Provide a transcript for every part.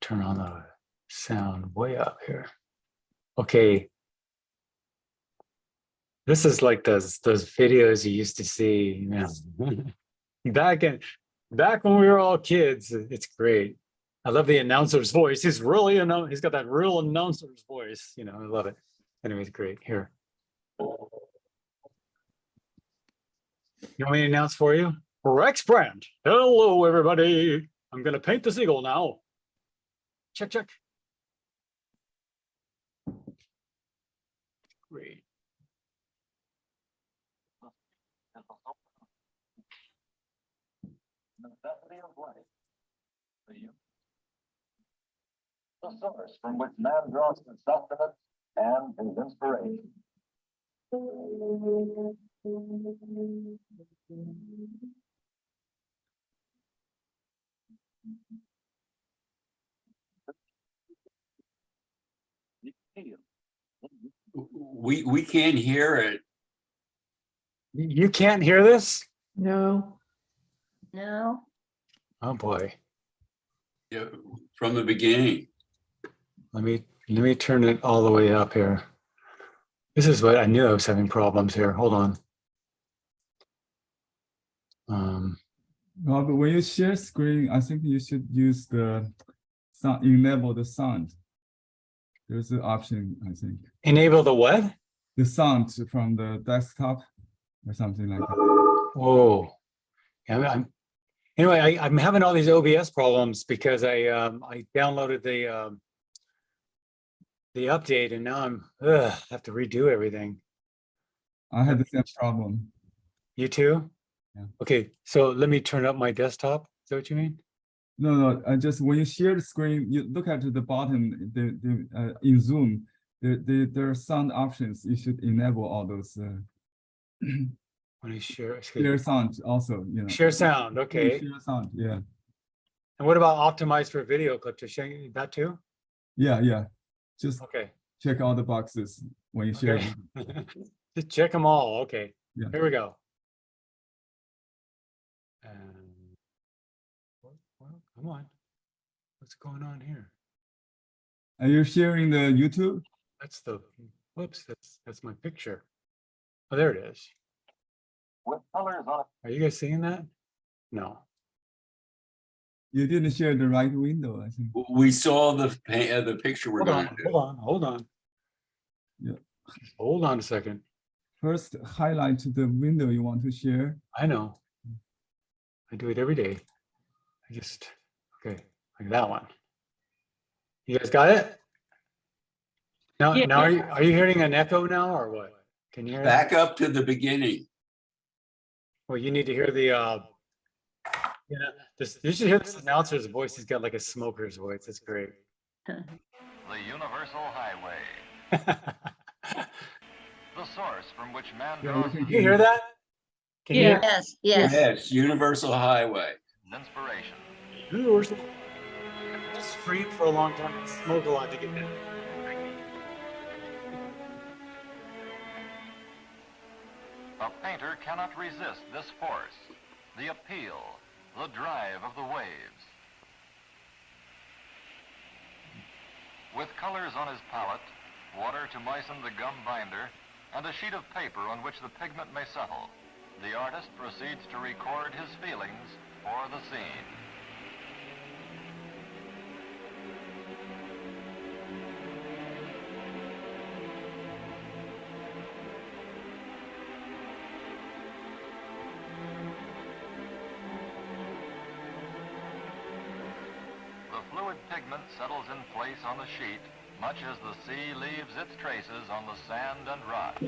turn on the sound way up here. Okay. This is like those videos you used to see, you know, back when we were all kids. It's great. I love the announcer's voice. He's got that real announcer's voice. You know, I love it. Anyways, great. Here. You want me to announce for you? Rex Brandt. Hello, everybody. I'm going to paint the seagull now. Check, check. Great. The source from which man draws his sustenance and his inspiration. We can't hear it. You can't hear this? No. No. Oh boy. Yeah, from the beginning. Let me turn it all the way up here. This is what I knew I was having problems here. Hold on. But when you share screen, I think you should use the sound, enable the sound. There's an option, I think. Enable the what? The sound from the desktop or something like that. Whoa. Yeah, I'm having all these OBS problems because I downloaded the update and now I have to redo everything. I had the same problem. You too? Yeah. Okay, so let me turn up my desktop. Is that what you mean? No, I just when you share the screen, you look at the bottom. In Zoom, there are sound options. You should enable all those. When I share sound also, you know. Share sound, okay. Share sound, yeah. And what about optimize for video clip? To share that too? Yeah. Just okay. Check all the boxes when you share. Okay. Just check them all. Okay. Yeah. Here we go. Well, come on. What's going on here? Are you sharing the YouTube? That's whoops, that's my picture. Oh, there it is. With colors on. Are you guys seeing that? No. You didn't share the right window, I think. We saw the picture we're going to do. Hold on. Yeah. Hold on a second. First, highlight the window you want to share. I know. I do it every day. Okay, like that one. You guys got it? Now, Yeah. now are you hearing an echo now or what? Can you hear Back up to the beginning. Well, you need to hear the you should hear this announcer's voice. He's got like a smoker's voice. That's great. The universal highway. The source from which man draws Can you hear that? Can you hear? Yes. Yes. Yes, universal highway. inspiration. Universal. Just scream for a long time and smoke a lot to get that. A painter cannot resist this force, the appeal, the drive of the waves. With colors on his palette, water to moisten the gum binder, and a sheet of paper on which the pigment may settle, the artist proceeds to record his feelings for the scene. The fluid pigment settles in place on the sheet, much as the sea leaves its traces on the sand and rock.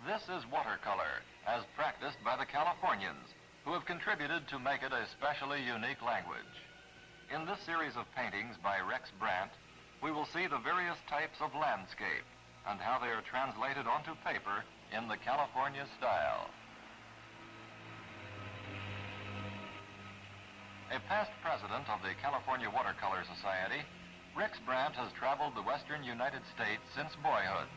This is watercolor, as practiced by the Californians, who have contributed to make it a specially unique language. In this series of paintings by Rex Brandt, we will see the various types of landscape and how they are translated onto paper in the California style. A past president of the California Watercolor Society, Rex Brandt has traveled the western United States since boyhood,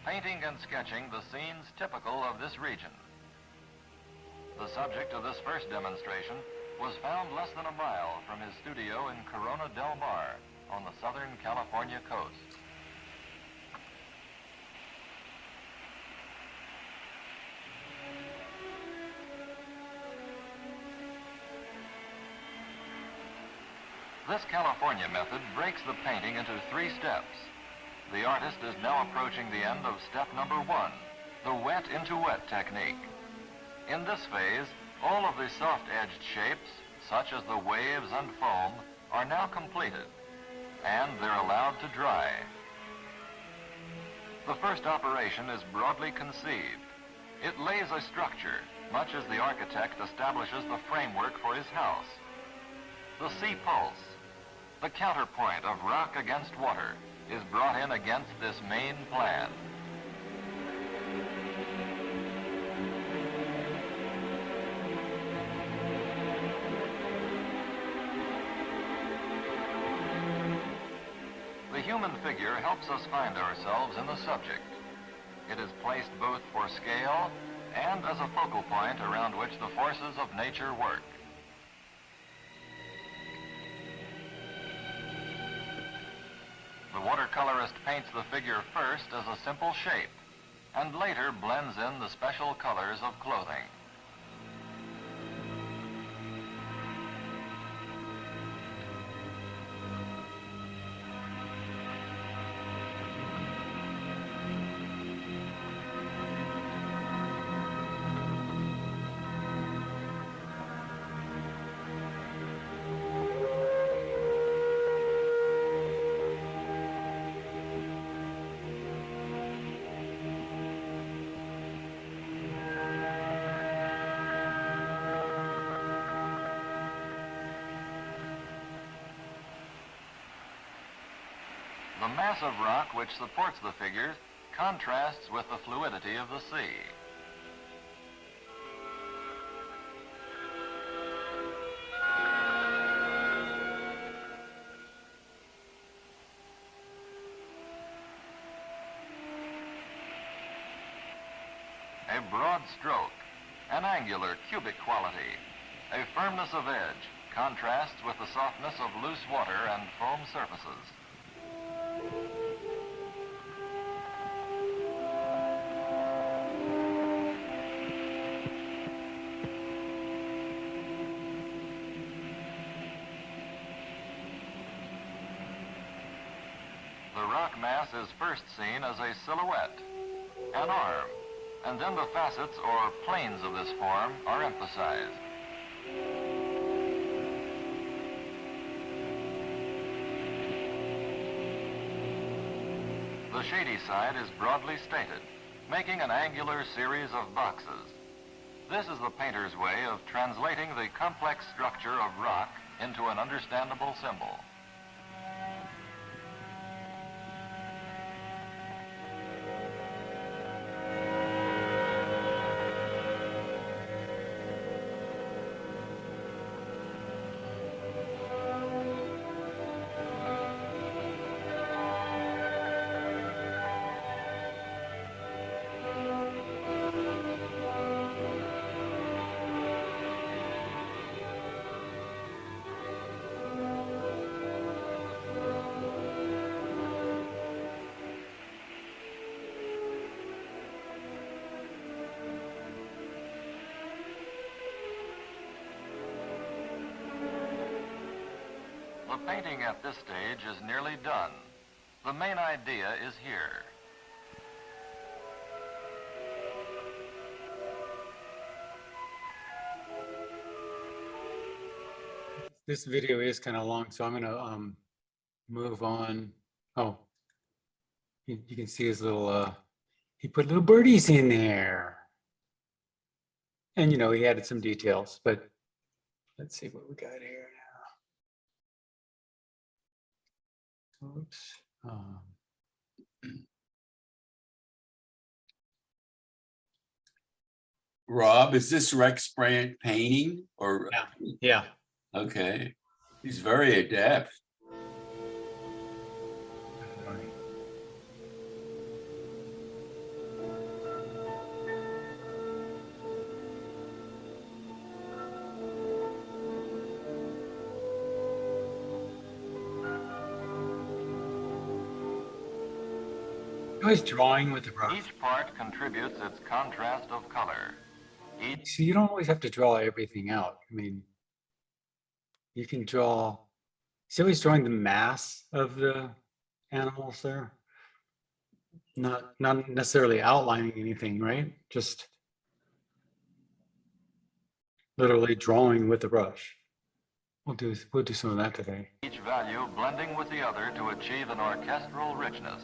painting and sketching the scenes typical of this region. The subject of this first demonstration was found less than a mile from his studio in Corona del Mar on the Southern California coast. This California method breaks the painting into 3 steps. The artist is now approaching the end of step number 1, the wet into wet technique. In this phase, all of the soft-edged shapes, such as the waves and foam, are now completed, and they're allowed to dry. The first operation is broadly conceived. It lays a structure, much as the architect establishes the framework for his house. The sea pulse, the counterpoint of rock against water, is brought in against this main plan. The human figure helps us find ourselves in the subject. It is placed both for scale and as a focal point around which the forces of nature work. The watercolorist paints the figure first as a simple shape, and later blends in the special colors of clothing. The mass of rock which supports the figures contrasts with the fluidity of the sea. A broad stroke, an angular cubic quality, a firmness of edge contrasts with the softness of loose water and foam surfaces. The rock mass is first seen as a silhouette, an arm, and then the facets or planes of this form are emphasized. The shady side is broadly stated, making an angular series of boxes. This is the painter's way of translating the complex structure of rock into an understandable symbol. The painting at this stage is nearly done. The main idea is here. This video is kind of long, so I'm gonna move on. Oh, you can see his little, he put little birdies in there. And he added some details, but let's see what we got here now. Oops. Rob, is this Rex Brandt painting or? Yeah. Okay, he's very adept. Always drawing with the brush. Each part contributes its contrast of color. So you don't always have to draw everything out. I mean, you can draw. He's always drawing the mass of the animals there. Not necessarily outlining anything, right? Just literally drawing with the brush. We'll do some of that today. Each value blending with the other to achieve an orchestral richness.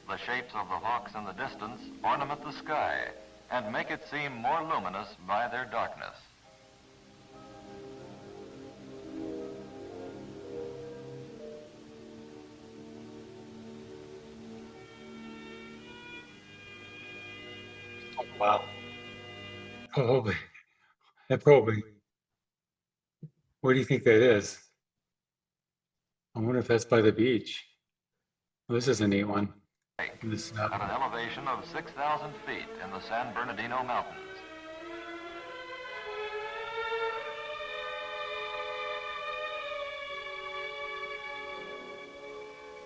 The shapes of the hawks in the distance ornament the sky and make it seem more luminous by their darkness. Oh, wow. Probably. Where do you think that is? I wonder if that's by the beach. Well, this is a neat one. At an elevation of 6,000 feet in the San Bernardino Mountains.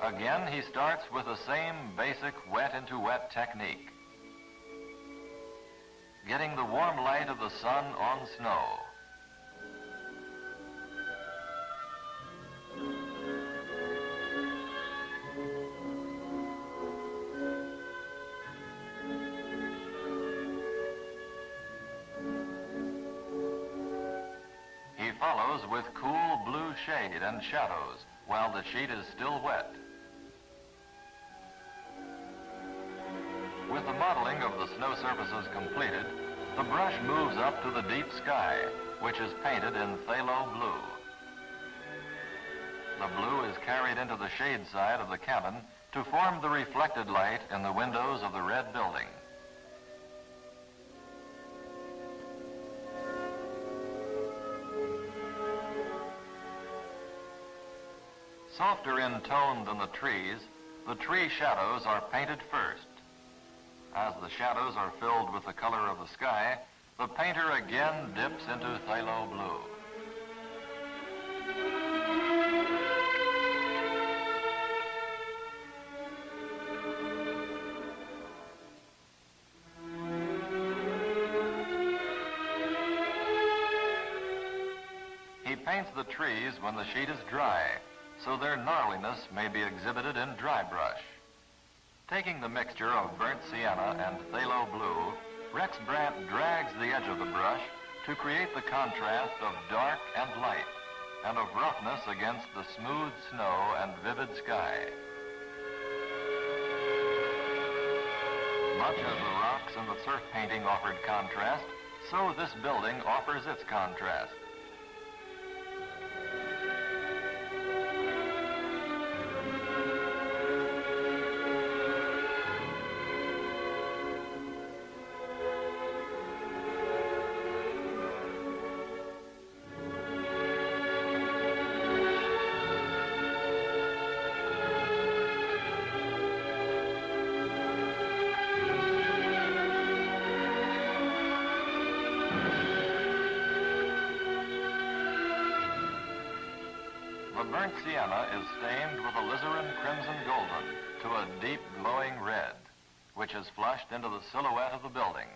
Again, he starts with the same basic wet into wet technique. Getting the warm light of the sun on snow. He follows with cool blue shade and shadows while the sheet is still wet. With the modeling of the snow surfaces completed, the brush moves up to the deep sky, which is painted in phthalo blue. The blue is carried into the shade side of the cabin to form the reflected light in the windows of the red building. Softer in tone than the trees, the tree shadows are painted first. As the shadows are filled with the color of the sky, the painter again dips into phthalo blue. He paints the trees when the sheet is dry, so their gnarliness may be exhibited in dry brush. Taking the mixture of burnt sienna and phthalo blue, Rex Brandt drags the edge of the brush to create the contrast of dark and light, and of roughness against the smooth snow and vivid sky. Much as the rocks in the surf painting offered contrast, so this building offers its contrast. The burnt sienna is stained with alizarin crimson golden to a deep glowing red, which is flushed into the silhouette of the building.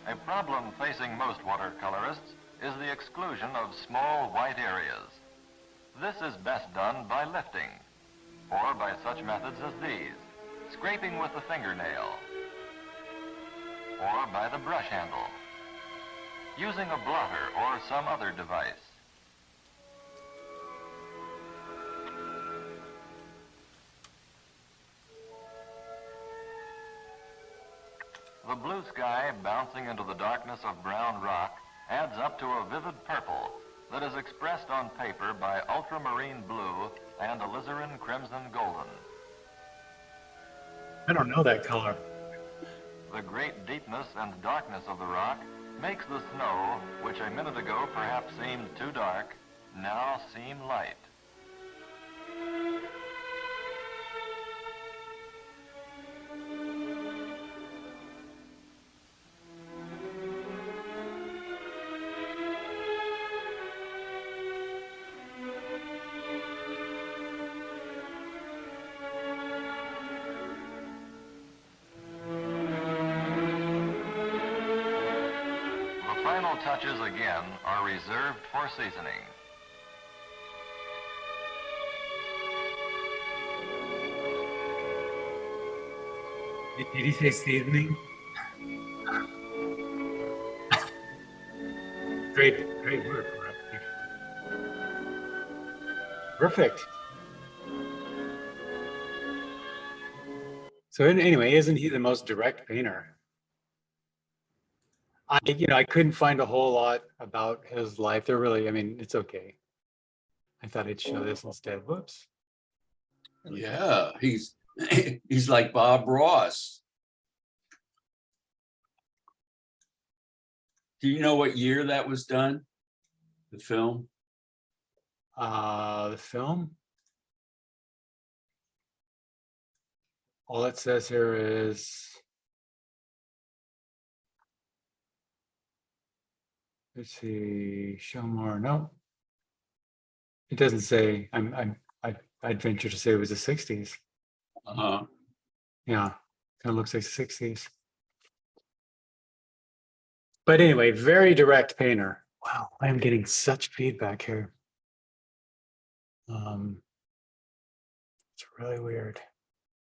A problem facing most watercolorists is the exclusion of small white areas. This is best done by lifting, or by such methods as these, scraping with the fingernail, or by the brush handle, using a blotter or some other device. The blue sky bouncing into the darkness of brown rock adds up to a vivid purple that is expressed on paper by ultramarine blue and alizarin crimson golden. I don't know that color. The great deepness and darkness of the rock makes the snow, which a minute ago perhaps seemed too dark, now seem light. final touches again are reserved for seasoning. Did he say seasoning? Great work. Perfect. So anyway, isn't he the most direct painter? I couldn't find a whole lot about his life. There really, I mean, it's okay. I thought I'd show this instead. Whoops. Yeah, he's he's like Bob Ross. Do you know what year that was done? The film? The film. All it says here is let's see, show more. No, it doesn't say. I'd venture to say it was the 60s. Uh-huh. Yeah, kind of looks like 60s. But anyway, very direct painter. Wow, I am getting such feedback here. It's really weird.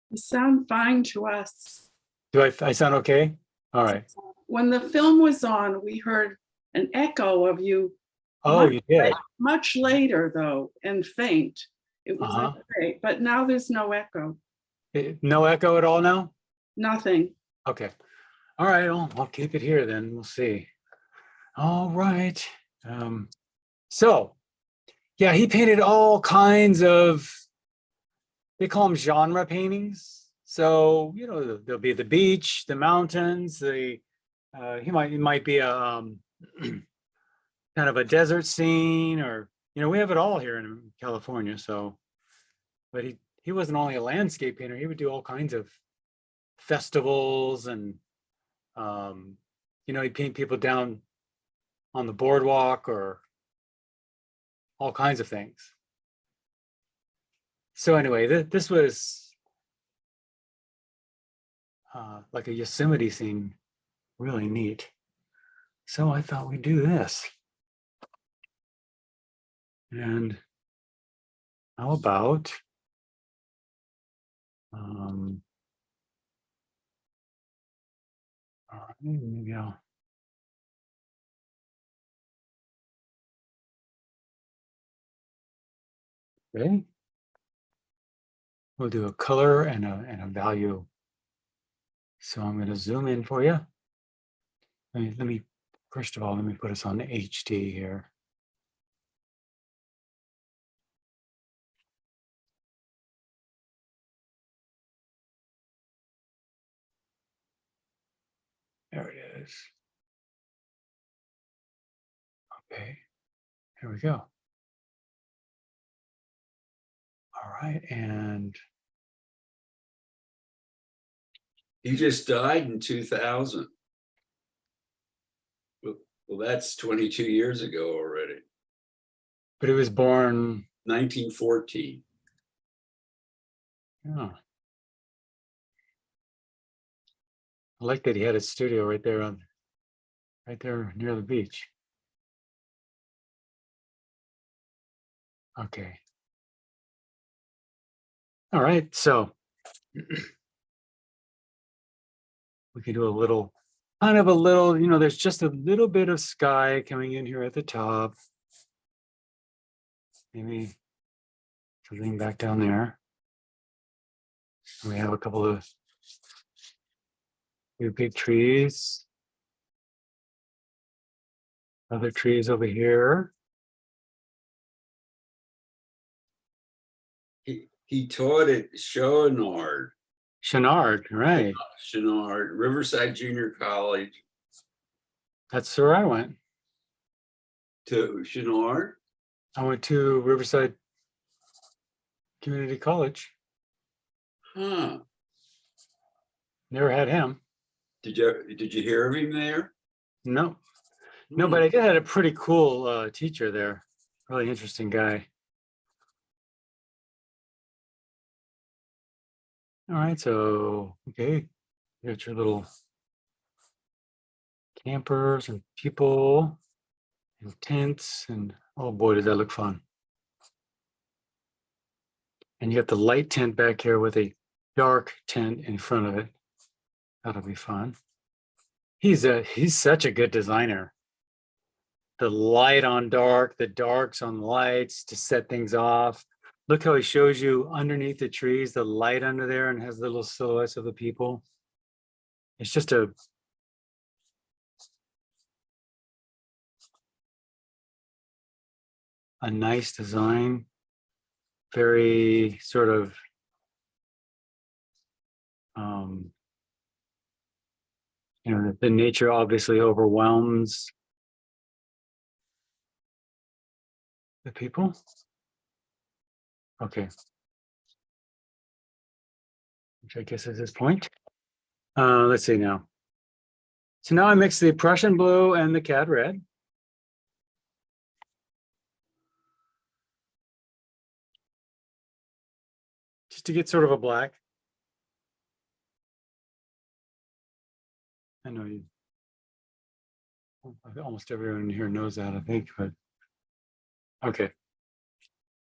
You sound fine to us. Do I sound okay? All right. When the film was on, we heard an echo of you. Oh, you did. Much later, though, and faint. It was okay, but now there's no echo. No echo at all now? Nothing. Okay. All right. I'll keep it here then. We'll see. All right. So, yeah, he painted all kinds of, they call them genre paintings. So, there'll be the beach, the mountains, he might be a kind of a desert scene, or we have it all here in California. So, but he wasn't only a landscape painter. He would do all kinds of festivals, and he'd paint people down on the boardwalk or all kinds of things. So anyway, this was like a Yosemite scene, really neat. So I thought we'd do this. And how about all right, maybe I'll okay. We'll do a color and a value. So I'm going to zoom in for you. Let me first of all, let me put us on HD here. There it is. Okay, here we go. All right, and He just died in 2000. Well, that's 22 years ago already. but he was born 1914. Yeah. I like that he had his studio right there near the beach. Okay. All right, so we can do there's just a little bit of sky coming in here at the top. Maybe something back down there. And we have a couple of big trees. Other trees over here. He taught at Chouinard, Chenard, right. Riverside Junior College. That's where I went. To Chouinard? I went to Riverside Community College. Huh. Never had him. Did you hear of him there? No. No, but I did have a pretty cool teacher there. Really interesting guy. All right, so okay, you got your little campers and people and tents, and oh boy, did that look fun. And you have the light tent back here with a dark tent in front of it. That'll be fun. He's such a good designer. The light on dark, the darks on lights to set things off. Look how he shows you underneath the trees, the light under there, and has little silhouettes of the people. It's just a nice design. Very sort of you know, the nature obviously overwhelms the people. Okay. Which I guess is his point. Let's see now. So now I mix the Prussian blue and the cad red. Just to get sort of a black. I know you, almost everyone here knows that, I think, but okay.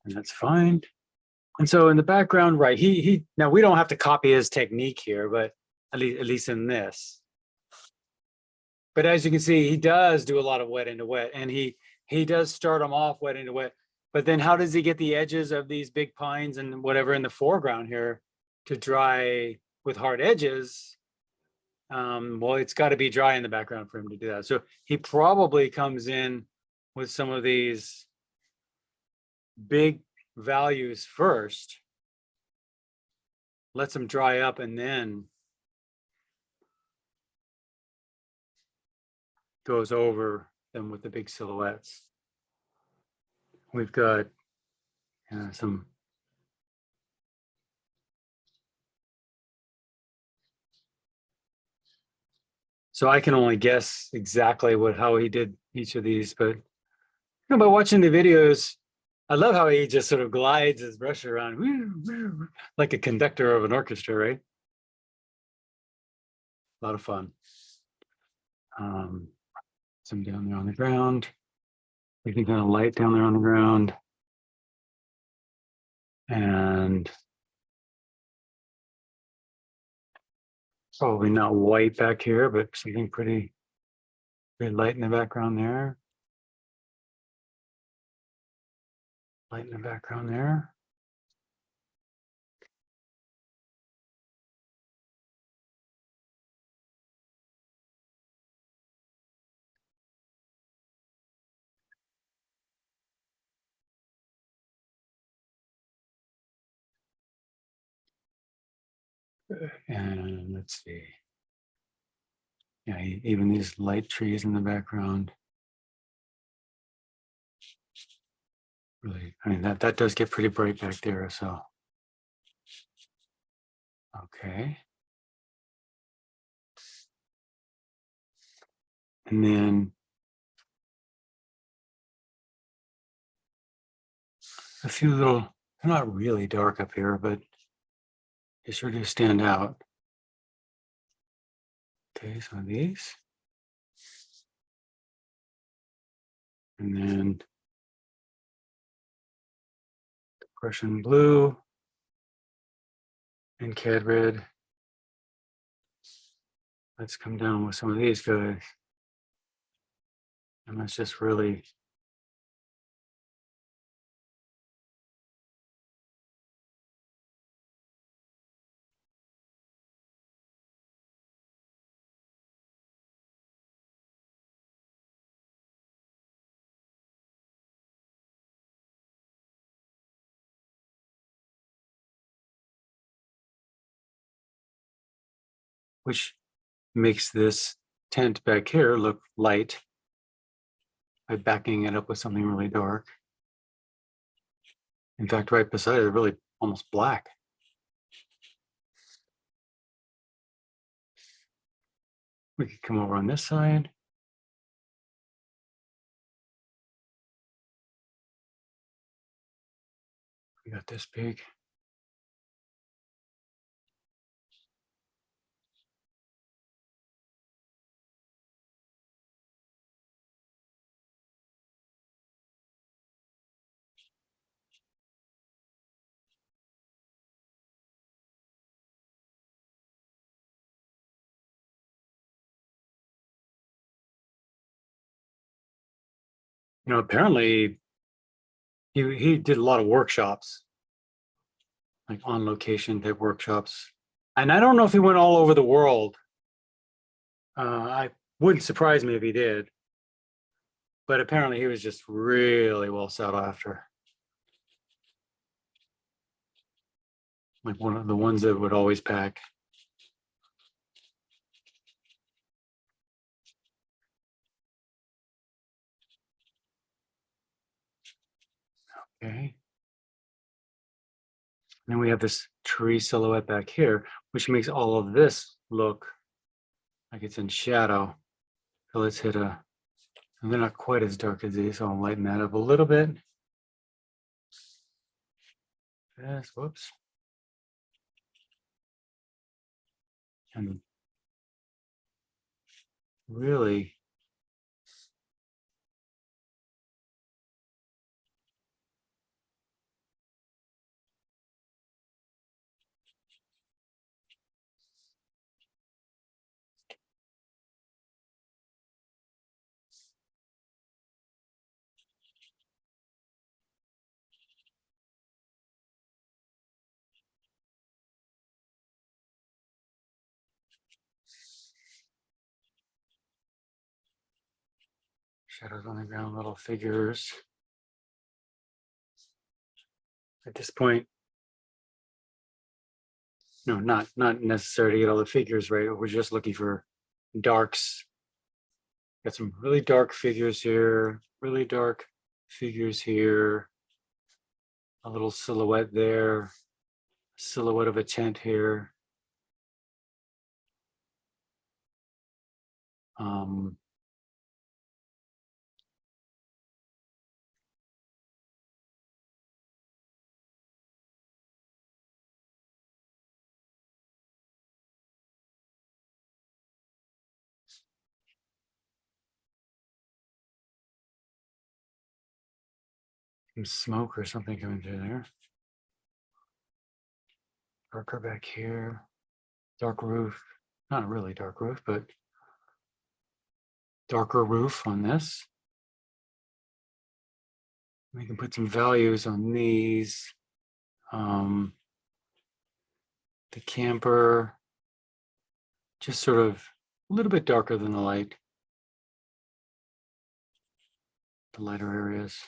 And that's fine. And so in the background, right, he now we don't have to copy his technique here, but at least in this. But as you can see, he does do a lot of wet into wet, and he does start them off wet into wet. But then how does he get the edges of these big pines and whatever in the foreground here to dry with hard edges? Well, it's got to be dry in the background for him to do that. So he probably comes in with some of these big values first, lets them dry up, and then goes over them with the big silhouettes. We've got some so I can only guess exactly how he did each of these, but you know, by watching the videos, I love how he just sort of glides his brush around like a conductor of an orchestra, right? A lot of fun. Some down there on the ground. Making kind of light down there on the ground. And probably not white back here, but something pretty light in the background there. Light in the background there. And let's see. Yeah, even these light trees in the background. Really, I mean, that does get pretty bright back there, so. Okay. And then a few little, they're not really dark up here, but they sure do stand out. Okay, some of these. And then Prussian blue and cad red. Let's come down with some of these guys. And let's just really which makes this tent back here look light by backing it up with something really dark. In fact, right beside it, really almost black. We could come over on this side. We got this big. apparently he did a lot of workshops, like on location type workshops. And I don't know if he went all over the world. I wouldn't surprise me if he did. But apparently he was just really well sought after. Like one of the ones that would always pack. Okay. Then we have this tree silhouette back here, which makes all of this look like it's in shadow. So let's hit and they're not quite as dark as these, so I'll lighten that up a little bit. Yes, whoops. And really, shadows on the ground, little figures. At this point, no, not necessary to get all the figures right. We're just looking for darks. Got some really dark figures here, really dark figures here. A little silhouette there, silhouette of a tent here. Some smoke or something coming through there. Darker back here, dark roof, not really dark roof, but darker roof on this. We can put some values on these. The camper, just sort of a little bit darker than the light. The lighter areas.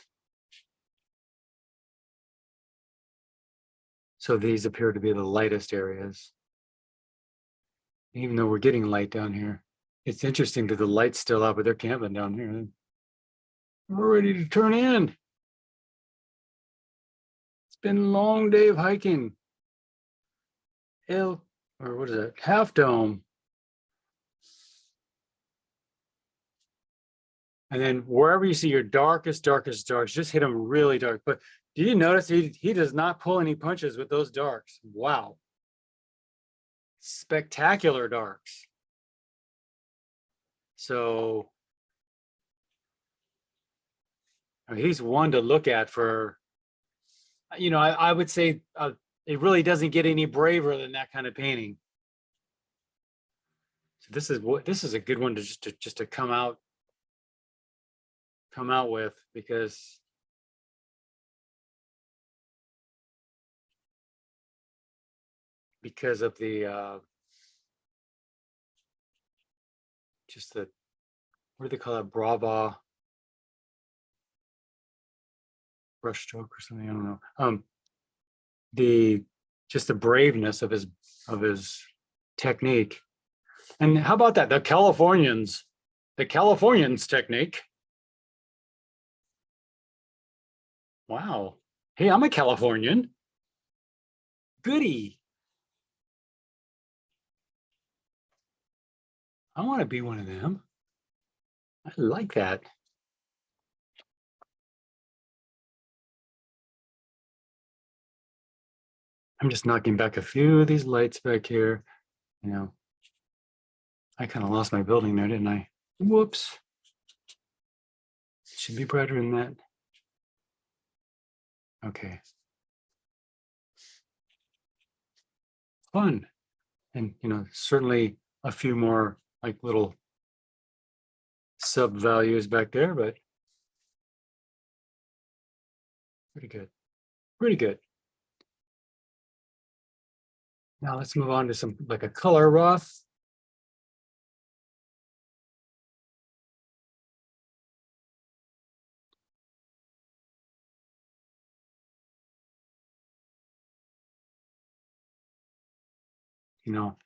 So these appear to be the lightest areas. Even though we're getting light down here. It's interesting that the light's still out, but they're camping down here. We're ready to turn in. It's been a long day of hiking. Or what is it? Half Dome. And then wherever you see your darkest darks, just hit them really dark. But do you notice he does not pull any punches with those darks? Wow. Spectacular darks. So he's one to look at for, I would say it really doesn't get any braver than that kind of painting. So this is a good one to just to come out with, because of the just the, what do they call it, Brava brush stroke or something, I don't know. Just the braveness of his technique. And how about that, the Californians technique. Wow. Hey, I'm a Californian. Goody. I want to be one of them. I like that. I'm just knocking back a few of these lights back here. I kind of lost my building there, didn't I? Whoops. It should be brighter than that. Okay. Fun. And, certainly a few more like little sub values back there, but Pretty good. Pretty good. Now let's move on to some like a color rough.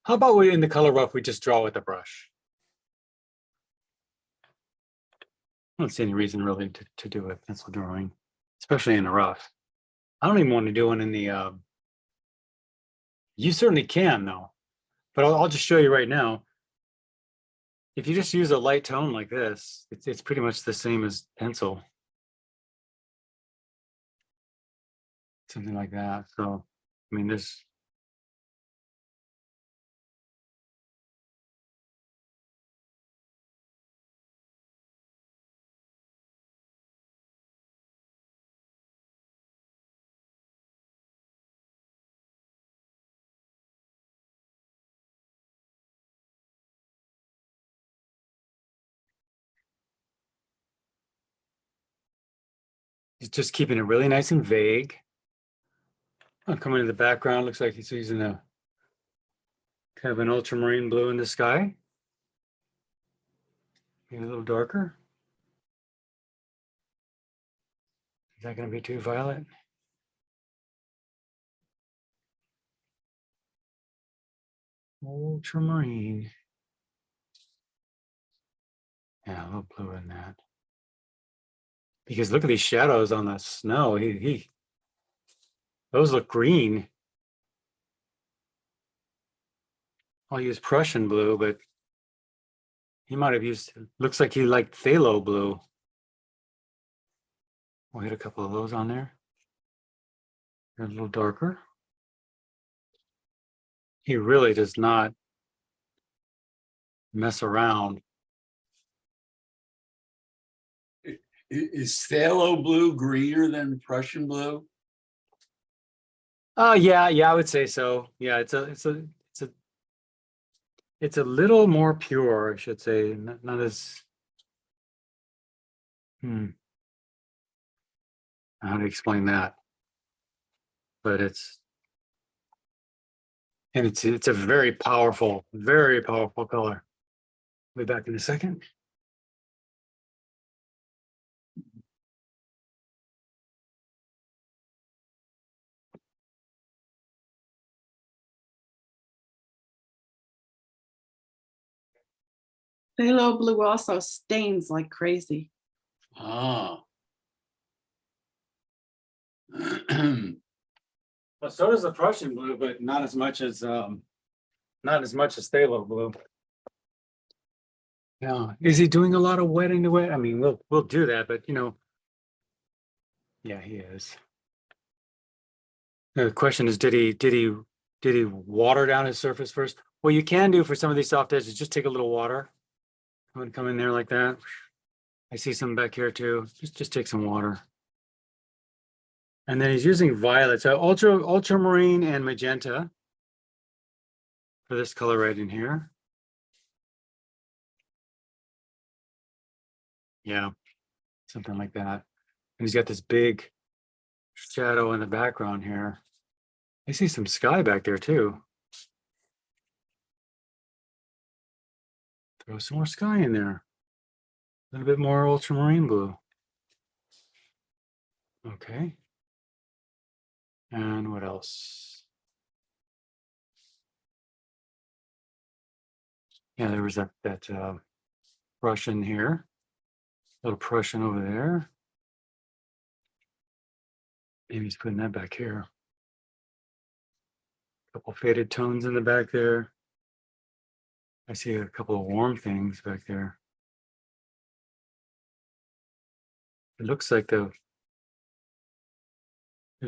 How about we in the color rough, we just draw with a brush? I don't see any reason really to do a pencil drawing, especially in the rough. I don't even want to do one in the, you certainly can though, but I'll just show you right now. If you just use a light tone like this, it's pretty much the same as pencil. Something like that. So, I mean, there's, he's just keeping it really nice and vague. I'll come into the background. Looks like he's using a kind of an ultramarine blue in the sky. Maybe a little darker. Is that going to be too violet? Ultramarine. Yeah, a little blue in that. Because look at these shadows on the snow. Those look green. I'll use Prussian blue, but he might have used, looks like he liked phthalo blue. We'll hit a couple of those on there. They're a little darker. He really does not mess around. Is phthalo blue greener than Prussian blue? Yeah, I would say so. Yeah, it's a little more pure, I should say. Not as how to explain that. But it's a very powerful color. Be back in a second. Phthalo blue also stains like crazy. Ah. Well, so does the Prussian blue, but not as much as phthalo blue. Yeah, is he doing a lot of wetting to it? I mean, we'll do that, but yeah, he is. The question is, did he water down his surface first? What you can do for some of these soft edges, just take a little water. I'm gonna come in there like that. I see some back here too. Just take some water. And then he's using violet, so ultramarine and magenta for this color right in here. Yeah, something like that. And he's got this big shadow in the background here. I see some sky back there too. Throw some more sky in there. A little bit more ultramarine blue. Okay. And what else? Yeah, there was that Prussian here. Little Prussian over there. Maybe he's putting that back here. A couple faded tones in the back there. I see a couple of warm things back there. It looks like there's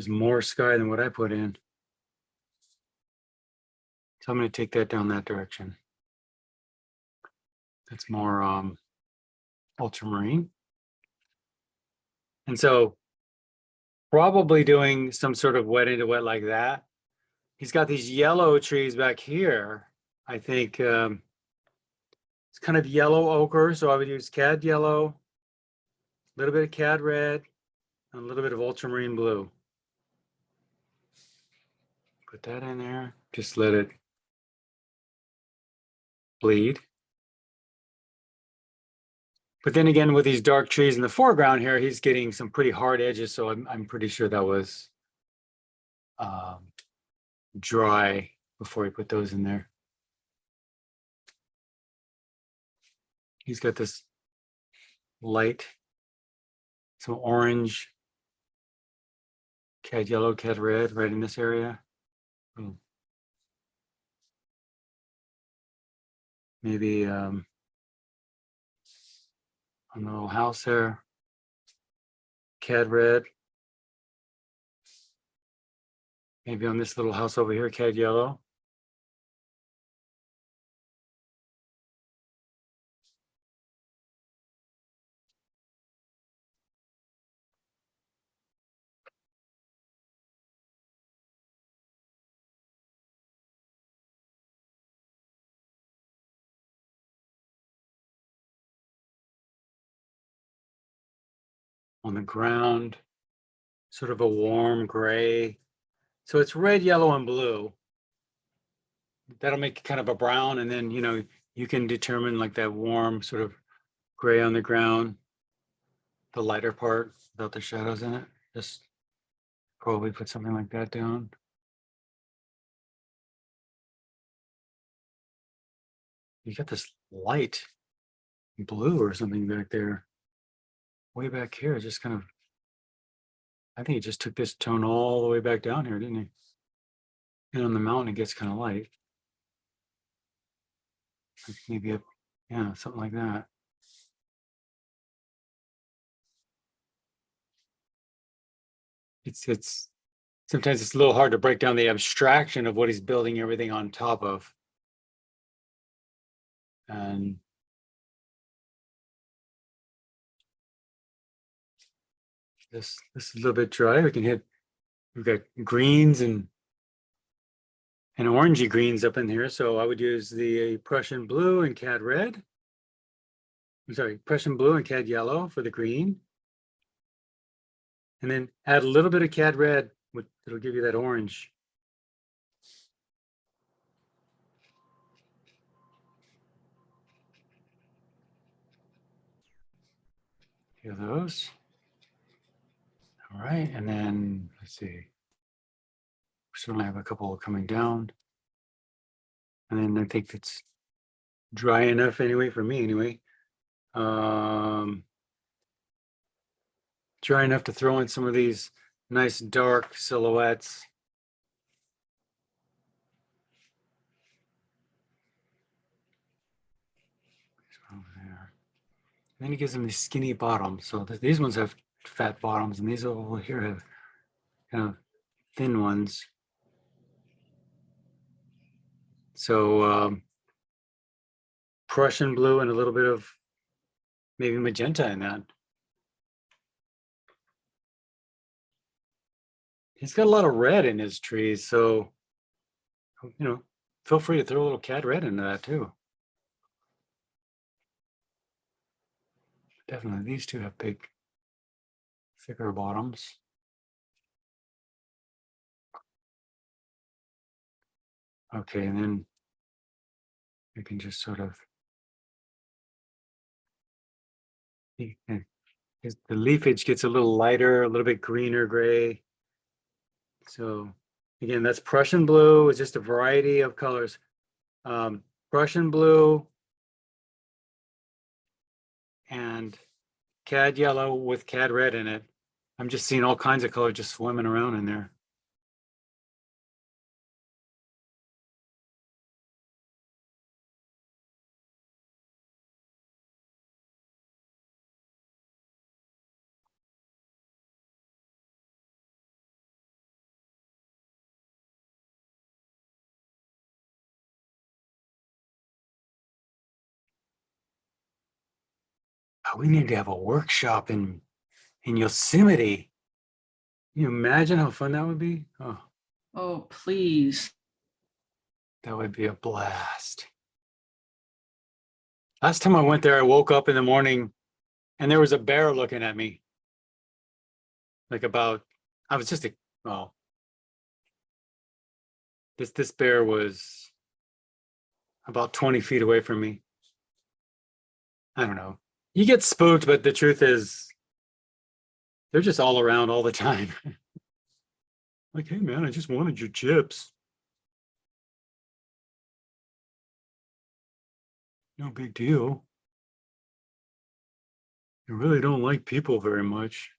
more sky than what I put in. So I'm going to take that down that direction. That's more ultramarine. And so probably doing some sort of wet into wet like that. He's got these yellow trees back here. I think it's kind of yellow ochre. So I would use cad yellow, a little bit of cad red, A little bit of ultramarine blue. Put that in there. Just let it bleed. But then again, with these dark trees in the foreground here, he's getting some pretty hard edges. So I'm pretty sure that was dry before he put those in there. He's got this light, some orange, cad yellow, cad red right in this area. Maybe on the little house there, cad red. Maybe on this little house over here, cad yellow. On the ground, sort of a warm gray. So it's red, yellow, and blue. That'll make kind of a brown, and then, you know, you can determine like that warm sort of gray on the ground, the lighter part without the shadows in it. Just probably put something like that down. You got this light blue or something back there. Way back here, just kind of, I think he just took this tone all the way back down here, didn't he? And on the mountain, it gets kind of light. Like maybe a, yeah, something like that. It's sometimes it's a little hard to break down the abstraction of what he's building everything on top of. And this is a little bit dry. We can hit, we've got greens and orangey greens up in here. So I would use the Prussian blue and cad red. I'm sorry, Prussian blue and cad yellow for the green. And then add a little bit of cad red, which it'll give you that orange. Here those. All right, and then let's see. We certainly have a couple coming down. And then I think it's dry enough anyway, for me anyway. Dry enough to throw in some of these nice dark silhouettes. Over there. And then he gives them these skinny bottoms. So these ones have fat bottoms, and these over here have kind of thin ones. So Prussian blue and a little bit of maybe magenta in that. He's got a lot of red in his trees, so, you know, feel free to throw a little cad red into that too. Definitely, these two have big, thicker bottoms. Okay, and then you can just sort of, the leafage gets a little lighter, a little bit greener gray. So again, that's Prussian blue. It's just a variety of colors. Prussian blue and cad yellow with cad red in it. I'm just seeing all kinds of colors just swimming around in there. Oh, we need to have a workshop in Yosemite. Can you imagine how fun that would be? Oh, Oh, please. that would be a blast. Last time I went there, I woke up in the morning and there was a bear looking at me. like about, I was just, well, this bear was about 20 feet away from me. I don't know. You get spooked, but the truth is, they're just all around all the time. Like, hey man, I just wanted your chips. No big deal. I really don't like people very much.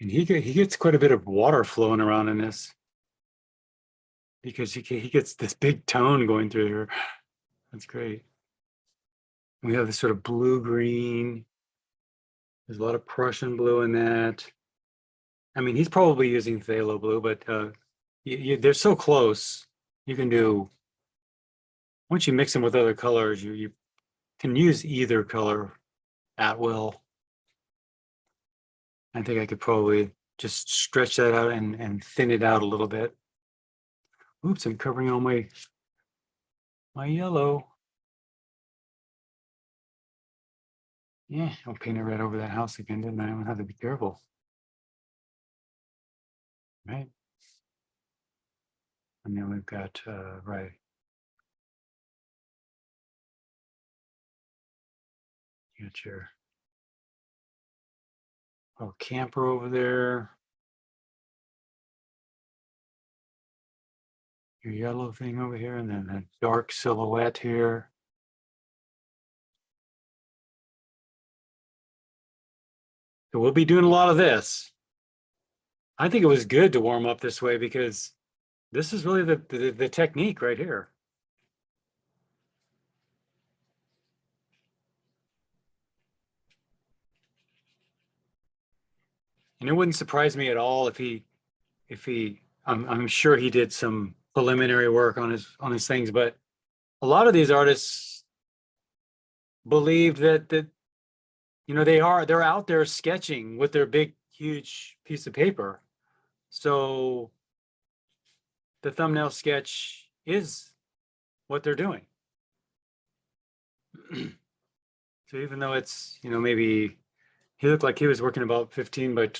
And he gets quite a bit of water flowing around in this because he gets this big tone going through here. That's great. We have this sort of blue green. There's a lot of Prussian blue in that. I mean, he's probably using phthalo blue, but they're so close. You can do, once you mix them with other colors, you can use either color at will. I think I could probably just stretch that out and thin it out a little bit. Oops, I'm covering all my yellow. Yeah, I'll paint it right over that house again, didn't I? I'm gonna have to be careful. Right. And then we've got, right. You got your little camper over there. Your yellow thing over here, and then a dark silhouette here. So we'll be doing a lot of this. I think it was good to warm up this way because this is really the technique right here. And it wouldn't surprise me at all if I'm sure he did some preliminary work on his things, but a lot of these artists believe that they're out there sketching with their big huge piece of paper. So the thumbnail sketch is what they're doing. So even though it's, maybe he looked like he was working about 15 by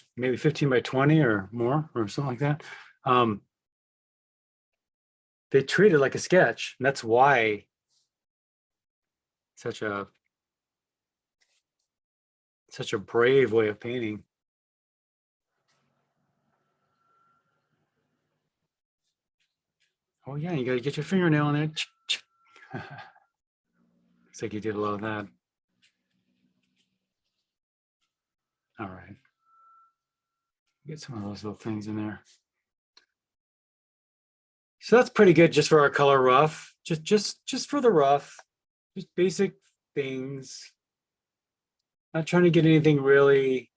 20 or more or something like that. They treat it like a sketch. And that's why such a brave way of painting. Oh yeah, you gotta get your fingernail in there. Looks like you did a lot of that. All right. Get some of those little things in there. So that's pretty good just for our color rough. Just for the rough. Just basic things. Not trying to get anything really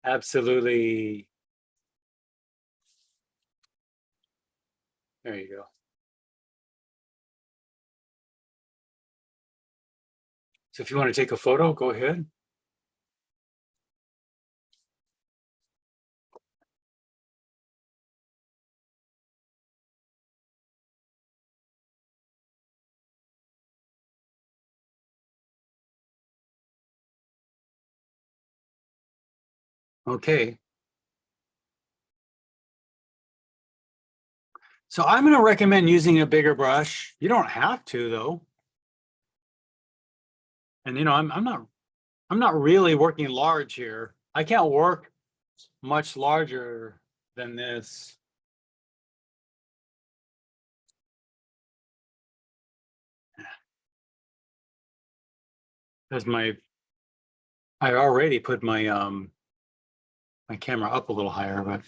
absolutely. There you go. So if you want to take a photo, go ahead. Okay. So I'm going to recommend using a bigger brush. You don't have to though. And I'm not really working large here. I can't work much larger than this. Because I already put my my camera up a little higher, but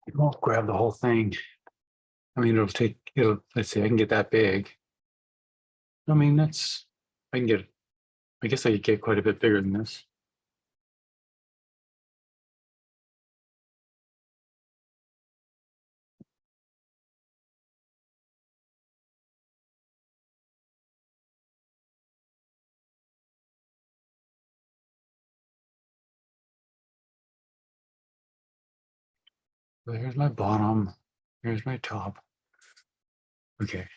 it won't grab the whole thing. I mean, let's see, I can get that big. I mean, I guess I could get quite a bit bigger than this. Well, here's my bottom. Here's my top. Okay,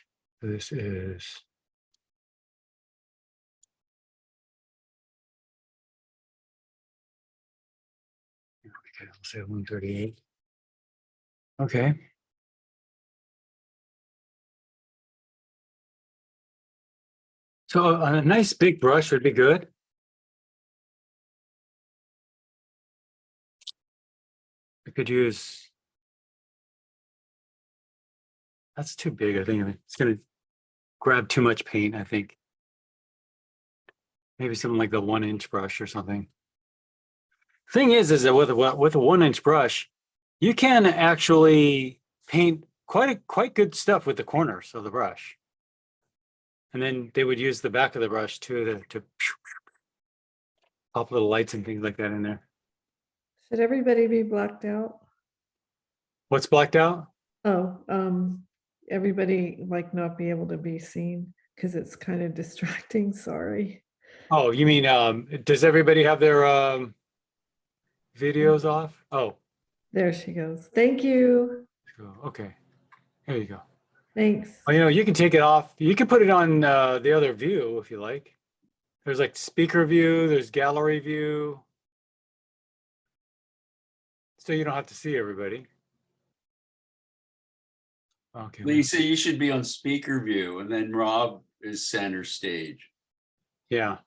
this is. Okay, I'll say 138. Okay. So a nice big brush would be good. I could use. That's too big, I think. It's gonna grab too much paint, I think. Maybe something like the 1-inch brush or something. Thing is that with a 1-inch brush, you can actually paint quite good stuff with the corners of the brush. And then they would use the back of the brush too to pop little lights and things like that in there. Should everybody be blacked out? What's blacked out? Oh, everybody like not be able to be seen because it's kind of distracting, sorry. Oh, you mean, does everybody have their videos off? Oh, There she goes. Thank you. okay. There you go. Thanks. Well, you can take it off. You can put it on the other view if you like. There's like speaker view, there's gallery view. So you don't have to see everybody. Okay. Lisa, you should be on speaker view and then Rob is center stage. Yeah.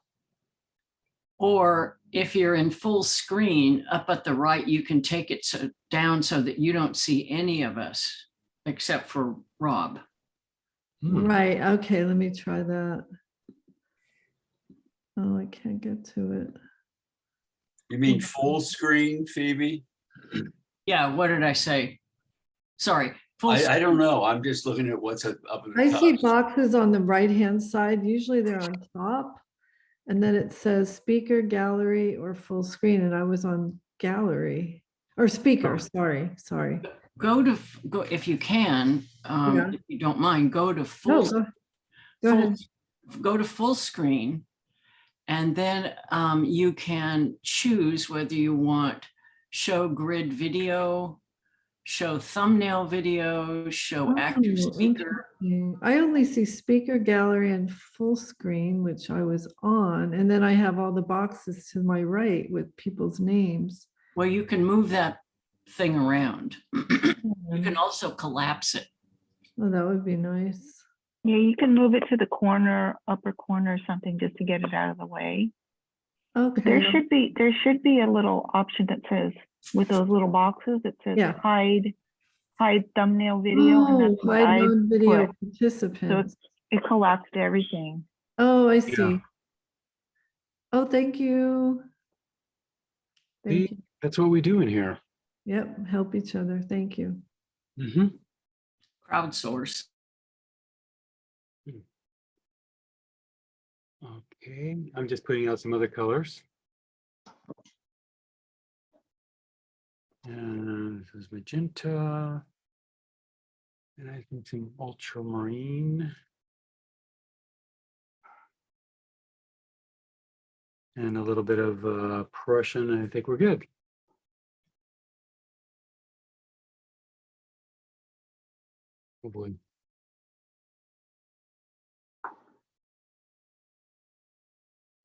Or if you're in full screen up at the right, you can take it down so that you don't see any of us except for Rob. Right, okay, let me try that. Oh, I can't get to it. You mean full screen, Phoebe? Yeah, what did I say? Sorry. Full I don't know. I'm just looking at what's up in the I see top. boxes on the right-hand side, usually they're on top. And then it says speaker, gallery, or full screen, and I was on gallery, or speaker, sorry. Go if you can, Yeah. if you don't mind, go to No, full, go ahead. go to full screen. And then you can choose whether you want show grid video, show thumbnail video, show active Oh, speaker. interesting. I only see speaker, gallery, and full screen, which I was on, and then I have all the boxes to my right with people's names. Well, you can move that thing around. You can also collapse it. Oh, that would be nice. Yeah, you can move it to the corner, upper corner or something just to get it out of the way. Okay. There should be a little option that says, with those little boxes, that says Yeah. hide thumbnail video, and Oh, that's what hide I non-video put. participants. It collapsed everything. Oh, I Yeah. see. Oh, thank you. Thank See, you. that's what we do in here. Yep, help each other. Thank you. Mm-hmm. Crowdsource. Okay, I'm just putting out some other colors. And this is magenta. And I think some ultramarine. And a little bit of Prussian. I think we're good. Oh boy.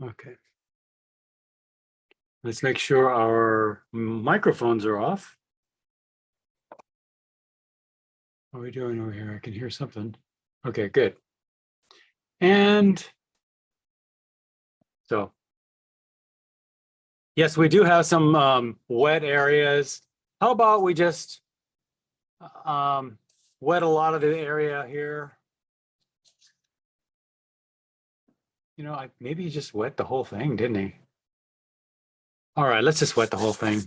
Okay. Let's make sure our microphones are off. What are we doing over here? I can hear something. Okay, good. And so, yes, we do have some wet areas. How about we just wet a lot of the area here? You know, maybe he just wet the whole thing, didn't he? All right, let's just wet the whole thing.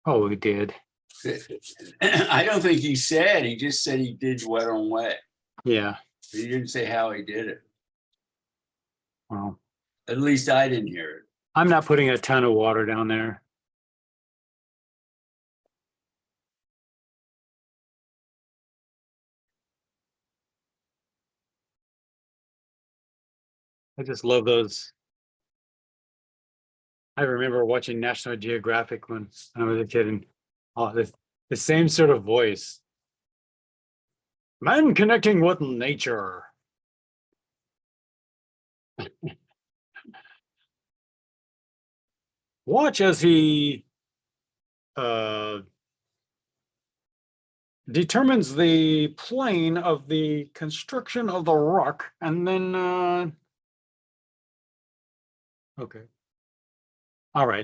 Oh, we did. I don't think he said, he just said he did wet on wet. Yeah. He didn't say how he did it. Well, At least I didn't hear it. I'm not putting a ton of water down there. I just love those. I remember watching National Geographic when I was a kid, and all this the same sort of voice. Man connecting with nature. Watch as he determines the plane of the construction of the rock, and then okay. All right,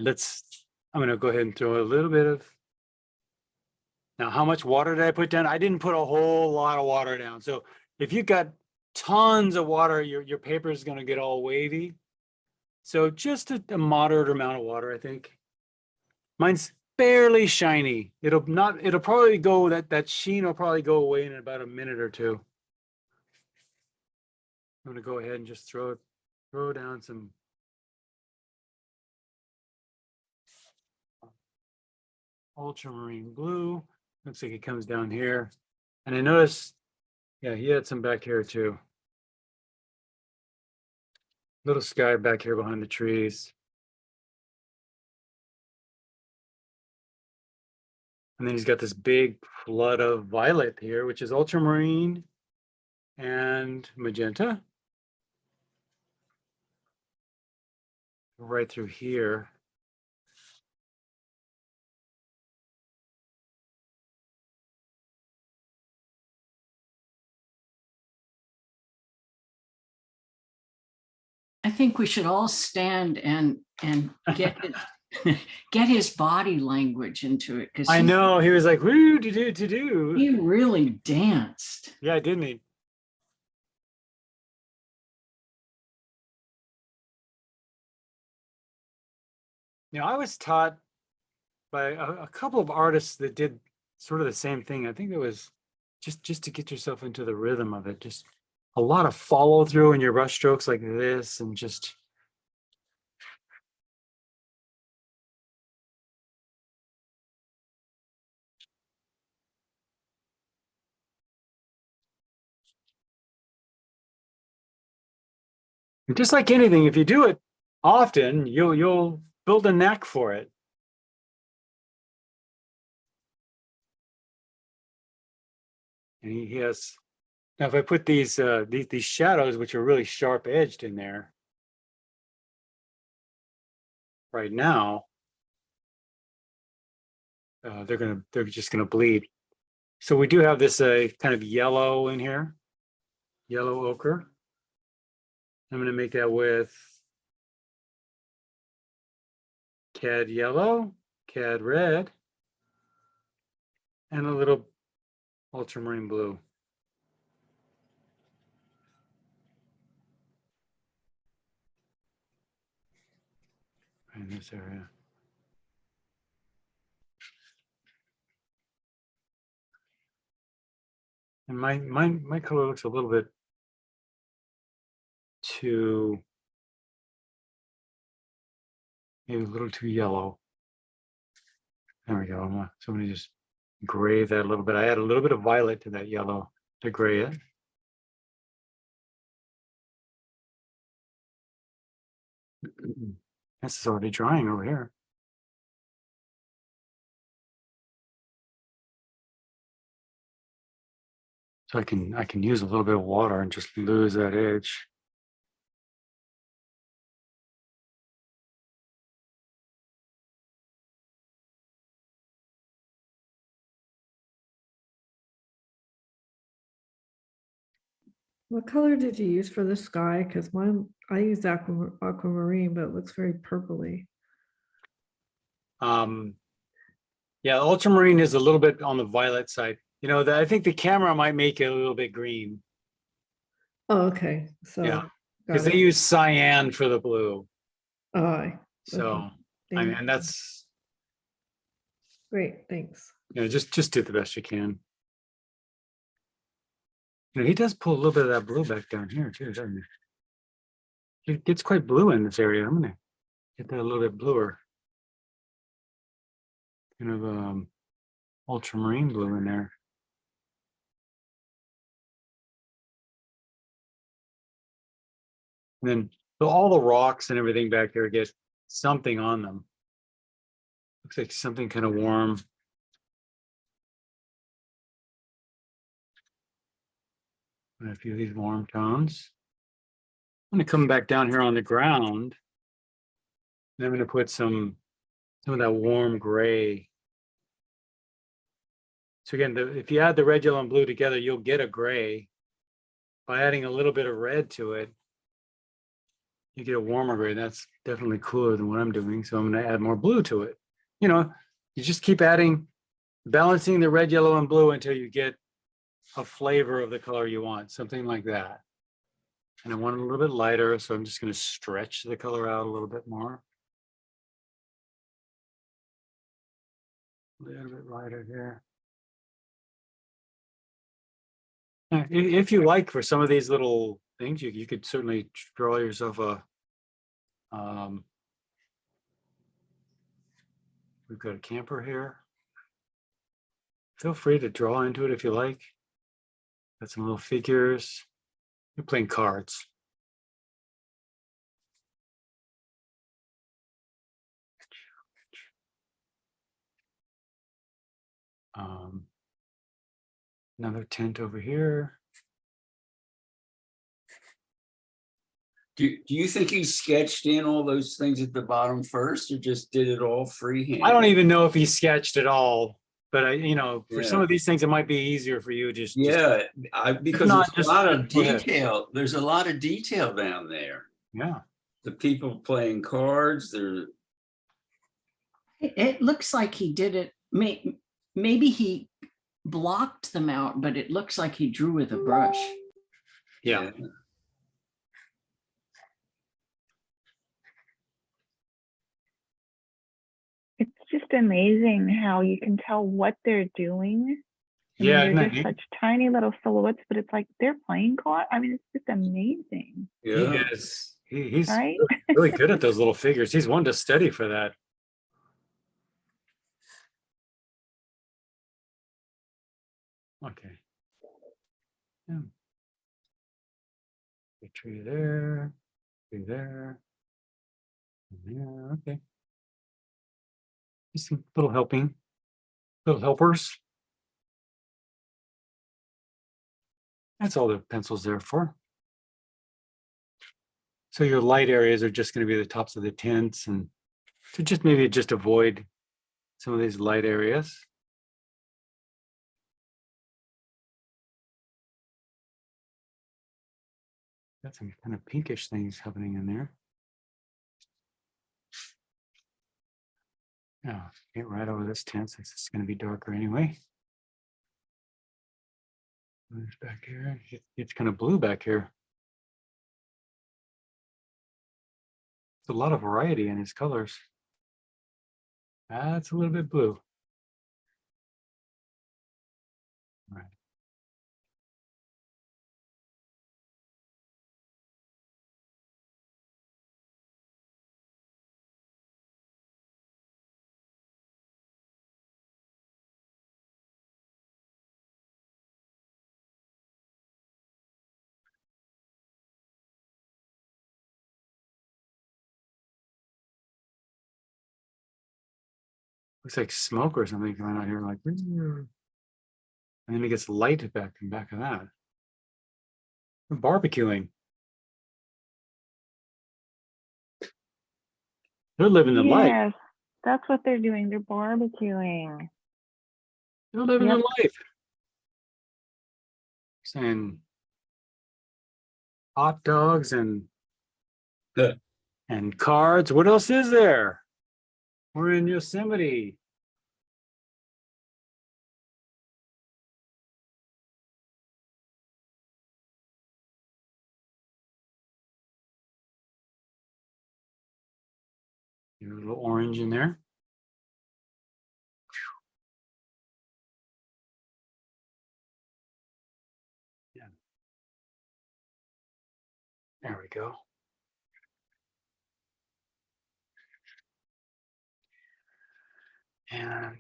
I'm gonna go ahead and throw a little bit of. Now, how much water did I put down? I didn't put a whole lot of water down. So if you got tons of water, your paper is gonna get all wavy. So just a moderate amount of water, I think. Mine's fairly shiny. It'll probably go, that sheen will probably go away in about a minute or two. I'm gonna go ahead and just throw down some ultramarine blue. Looks like it comes down here. And I noticed, yeah, he had some back here too. Little sky back here behind the trees. And then he's got this big flood of violet here, which is ultramarine and magenta. Right through here. I think we should all stand and get get his body language into it, because I know, he was like, woo, to do. he really danced. Yeah, didn't he? Now, I was taught by a couple of artists that did sort of the same thing. I think it was just to get yourself into the rhythm of it. Just a lot of follow through in your brush strokes like this, and just. And just like anything, if you do it often, you'll build a knack for it. And he has, now if I put these shadows, which are really sharp edged in there right now, they're just gonna bleed. So we do have this kind of yellow in here, yellow ochre. I'm gonna make that with cad yellow, cad red, and a little ultramarine blue. In this area. And my color looks a little bit too, maybe a little too yellow. There we go. Somebody just gray that a little bit. I add a little bit of violet to that yellow to gray it. This is already drying over here. So I can use a little bit of water and just lose that edge. What color did you use for the sky? Because I used aquamarine, but it looks very purpley. Yeah, ultramarine is a little bit on the violet side. You know, I think the camera might make it a little bit green. Oh, okay. So Yeah, got because it. they use cyan for the blue. Oh, So I mean, that's great. Thanks. you know, just do the best you can. You know, he does pull a little bit of that blue back down here too, doesn't he? It gets quite blue in this area. I'm gonna get that a little bit bluer. Kind of ultramarine blue in there. And then so all the rocks and everything back there get something on them. Looks like something kind of warm. And a few of these warm tones. I'm gonna come back down here on the ground. And I'm gonna put some of that warm gray. So again, if you add the red, yellow, and blue together, you'll get a gray. By adding a little bit of red to it, you get a warmer gray. That's definitely cooler than what I'm doing. So I'm going to add more blue to it. You know, you just keep adding, balancing the red, yellow, and blue until you get a flavor of the color you want, something like that. And I want it a little bit lighter, so I'm just going to stretch the color out a little bit more. A little bit lighter here. If you like, for some of these little things, you could certainly draw yourself a, we've got a camper here. Feel free to draw into it if you like. Got some little figures. You're playing cards. Another tent over here. Do you think he sketched in all those things at the bottom first, or just did it all freehand? I don't even know if he sketched it all, but you know, for some Yeah. of these things, it might be easier for you just. Yeah, because not there's just- a lot of go ahead. detail. There's a lot of detail down there. Yeah. The people playing cards, they're It looks like he did it, maybe he blocked them out, but it looks like he drew with a brush. Yeah. It's just amazing how you can tell what they're doing. I mean, Yeah. they're Isn't that just neat? such tiny little silhouettes, but it's like they're playing cards. I mean, it's just amazing, He yeah. is. He's right? really good at those little figures. He's one to study for that. Okay. Yeah. Big tree there. Tree there. Yeah. Okay. Just some little little helpers. That's all the pencil's there for. So your light areas are just going to be the tops of the tents, and to just maybe just avoid some of these light areas. Got some kind of pinkish things happening in there. Yeah, get right over this tent since it's going to be darker anyway. It's back here. It's kind of blue back here. There's a lot of variety in his colors. That's a little bit blue. All right. Looks like smoke or something coming out here, like, and then it gets light back in back of that. We're barbecuing. They're living the life. Yes, that's what they're doing. They're barbecuing. They're living Yep. the life. Saying hot dogs and Good. and cards. What else is there? We're in Yosemite. You're a little orange in there. Yeah. There we go. And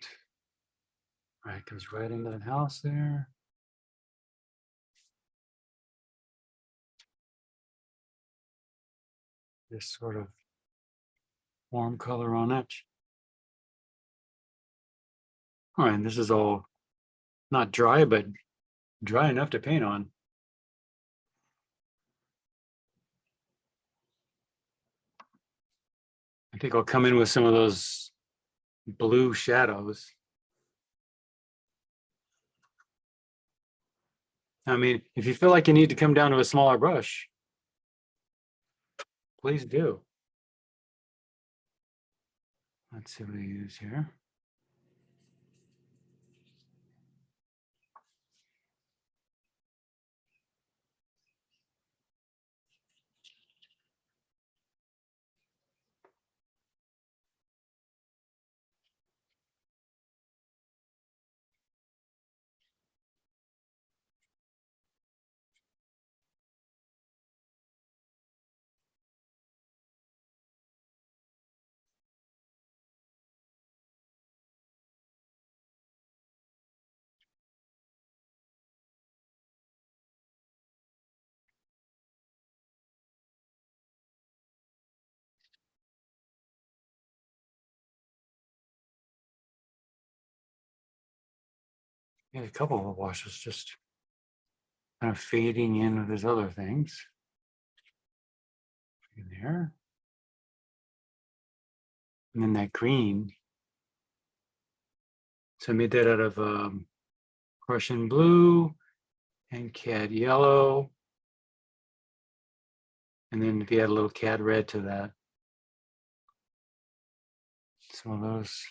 right, goes right into the house there. This sort of warm color on it. All right, and this is all not dry, but dry enough to paint on. think I'll come in with some of those blue shadows. I mean, if you feel like you need to come down to a smaller brush, please do. Let's see what we use here. Yeah, a couple of washes just kind of fading in with his other things. In there. And then that green. So I made that out of Prussian blue and cad yellow. And then if you add a little cad red to that. Some of those.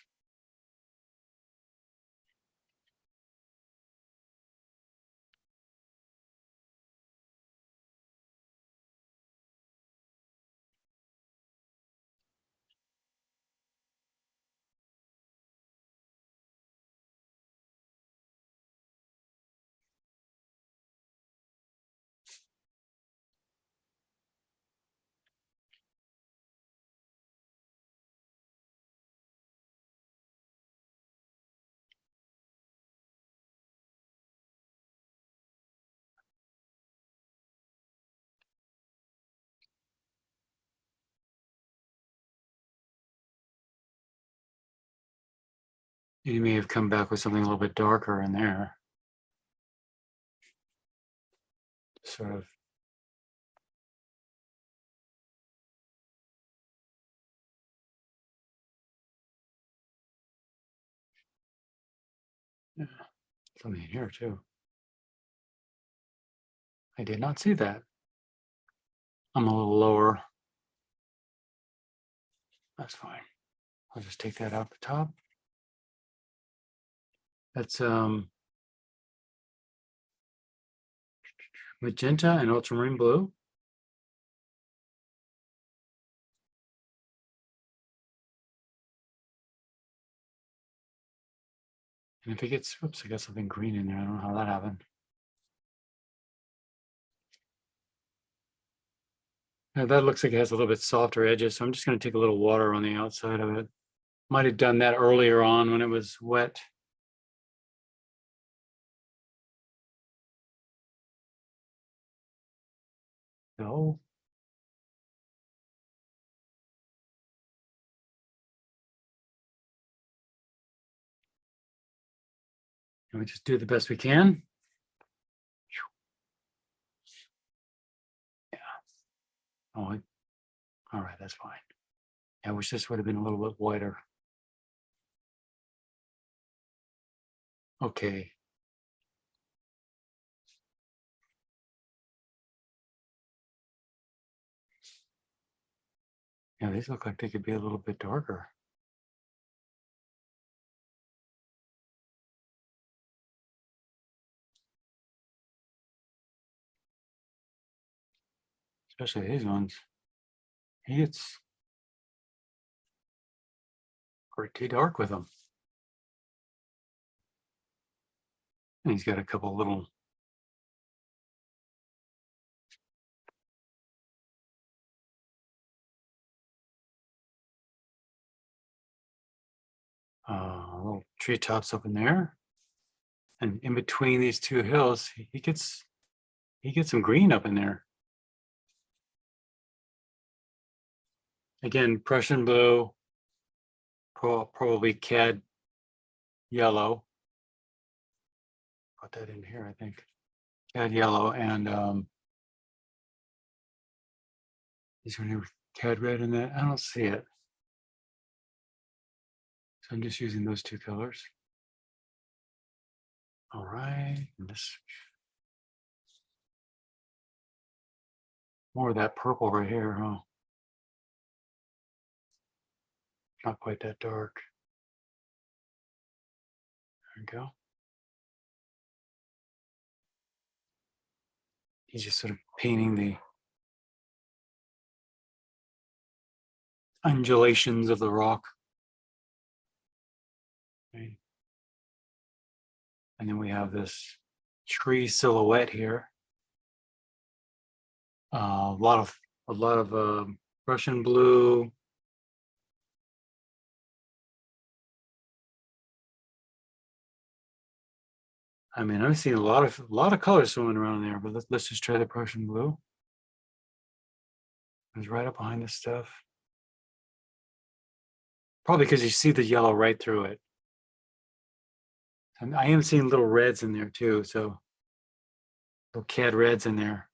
You may have come back with something a little bit darker in there. Sort of. Yeah, something here too. I did not see that. I'm a little lower. That's fine. I'll just take that out the top. That's magenta and ultramarine blue. And if it gets, oops, I got something green in there. I don't know how that happened. Now that looks like it has a little bit softer edges, so I'm just going to take a little water on the outside of it. Might have done that earlier on when it was wet. No. And we just do the best we can. Yeah. Oh, all right, that's fine. I wish this would have been a little bit whiter. Okay. Yeah, these look like they could be a little bit darker. Especially these ones. He gets pretty dark with them. And he's got a couple little little treetops up in there. And in between these two hills, he gets some green up in there. Again, Prussian blue, probably cad yellow. Put that in here, I think. Cad yellow and is there any cad red in that? I don't see it. So I'm just using those two colors. All right, and this more of that purple right here, huh? Not quite that dark. There we go. He's just sort of painting the undulations of the rock. Okay. And then we have this tree silhouette here. A lot of Russian blue. I mean, I've seen a lot of colors swimming around there, but let's just try the Prussian blue. It's right up behind this stuff. Probably because you see the yellow right through it. And I am seeing little reds in there too, so little cad reds in there.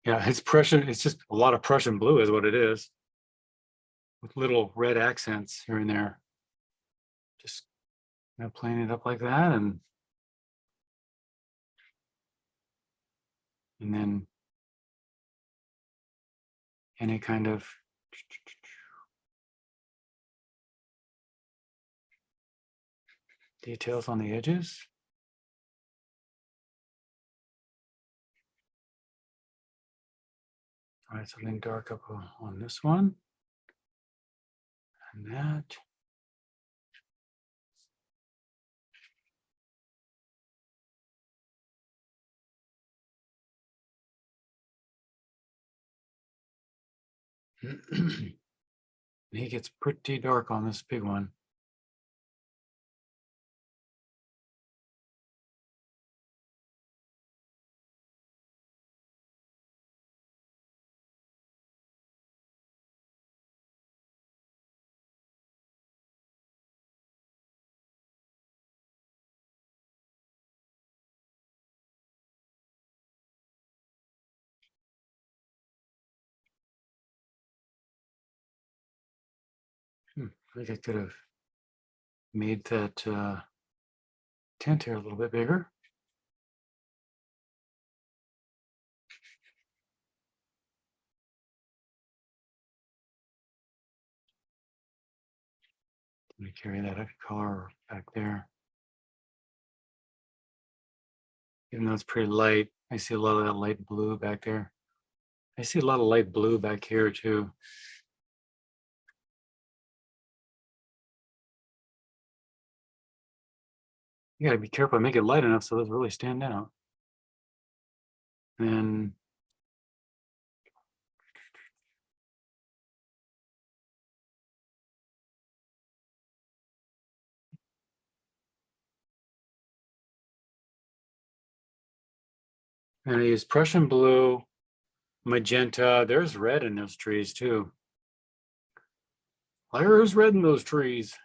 Yeah, it's Prussian. It's just a lot of Prussian blue is what it is, with little red accents here and there. Just playing it up like that, and then any kind of details on the edges. All right, something dark up on this one, and that. He gets pretty dark on this big one. I think I could have made that tent here a little bit bigger. Let me carry that color back there. Even though it's pretty light, I see a lot of that light blue back there. I see a lot of light blue back here too. You gotta be careful, make it light enough so those really stand out. And I use Prussian blue, magenta. There's red in those trees too. There's red in those trees.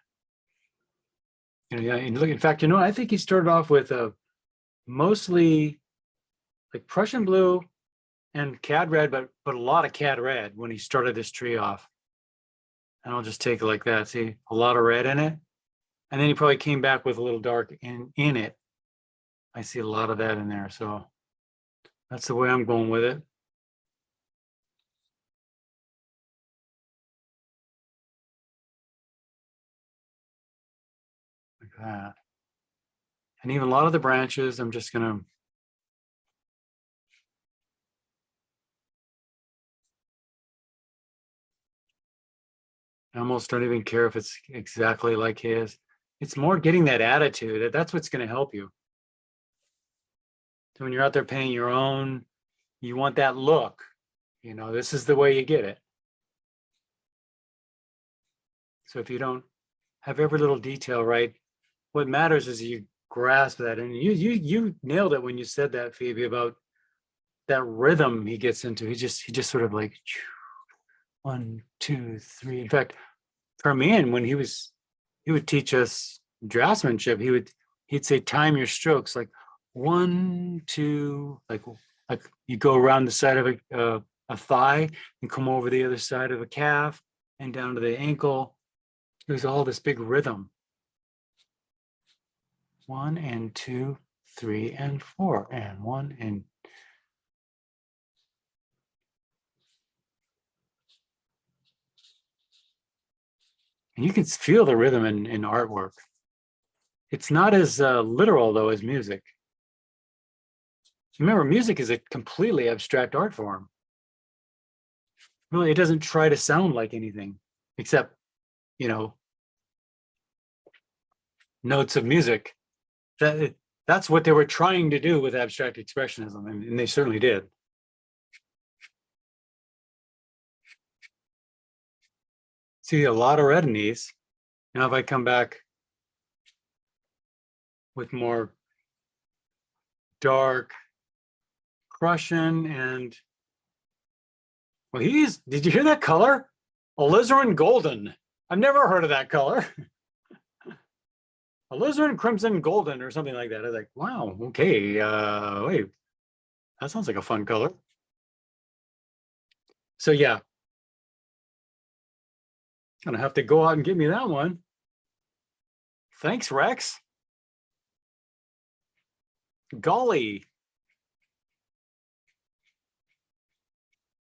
Yeah, and look, in fact, I think he started off with mostly like Prussian blue and cad red, but a lot of cad red when he started this tree off. And I'll just take it like that. See, a lot of red in it. And then he probably came back with a little dark in it. I see a lot of that in there. So that's the way I'm going with it. Like that. And even a lot of the branches, I'm just gonna I almost don't even care if it's exactly like his. It's more getting that attitude. That's what's going to help you. So when you're out there painting your own, you want that look. This is the way you get it. So if you don't have every little detail right, what matters is you grasp that. And you nailed it when you said that, Phoebe, about that rhythm he gets into. He just sort of like 1, 2, 3. In fact, Permian, when he would teach us draftsmanship, he'd say, time your strokes, like 1, 2, like you go around the side of a thigh and come over the other side of a calf and down to the ankle. There's all this big rhythm. 1 and 2, 3 and 4, and 1 and. And you can feel the rhythm in artwork. It's not as literal though as music. Remember, music is a completely abstract art form. Really, it doesn't try to sound like anything except, notes of music. That's what they were trying to do with abstract expressionism, and they certainly did. See a lot of red in these. Now if I come back with more dark Prussian and, well, did you hear that color? Alizarin golden. I've never heard of that color. Alizarin crimson golden or something like that. I was like, wow, okay, wait, that sounds like a fun color. So yeah, gonna have to go out and get me that one. Thanks, Rex. Golly.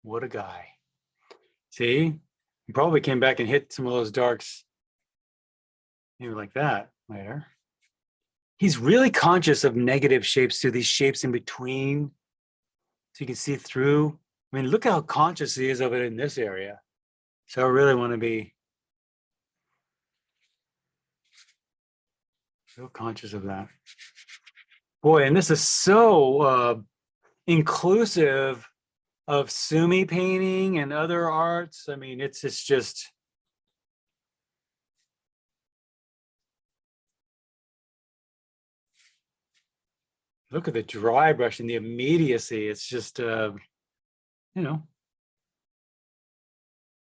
What a guy. See, he probably came back and hit some of those darks, maybe like that later. He's really conscious of negative shapes too, these shapes in between, so you can see through. I mean, look how conscious he is of it in this area. So I really want to be real conscious of that. Boy, and this is so inclusive of Sumi painting and other arts. I mean, it's just, look at the dry brush and the immediacy. It's just,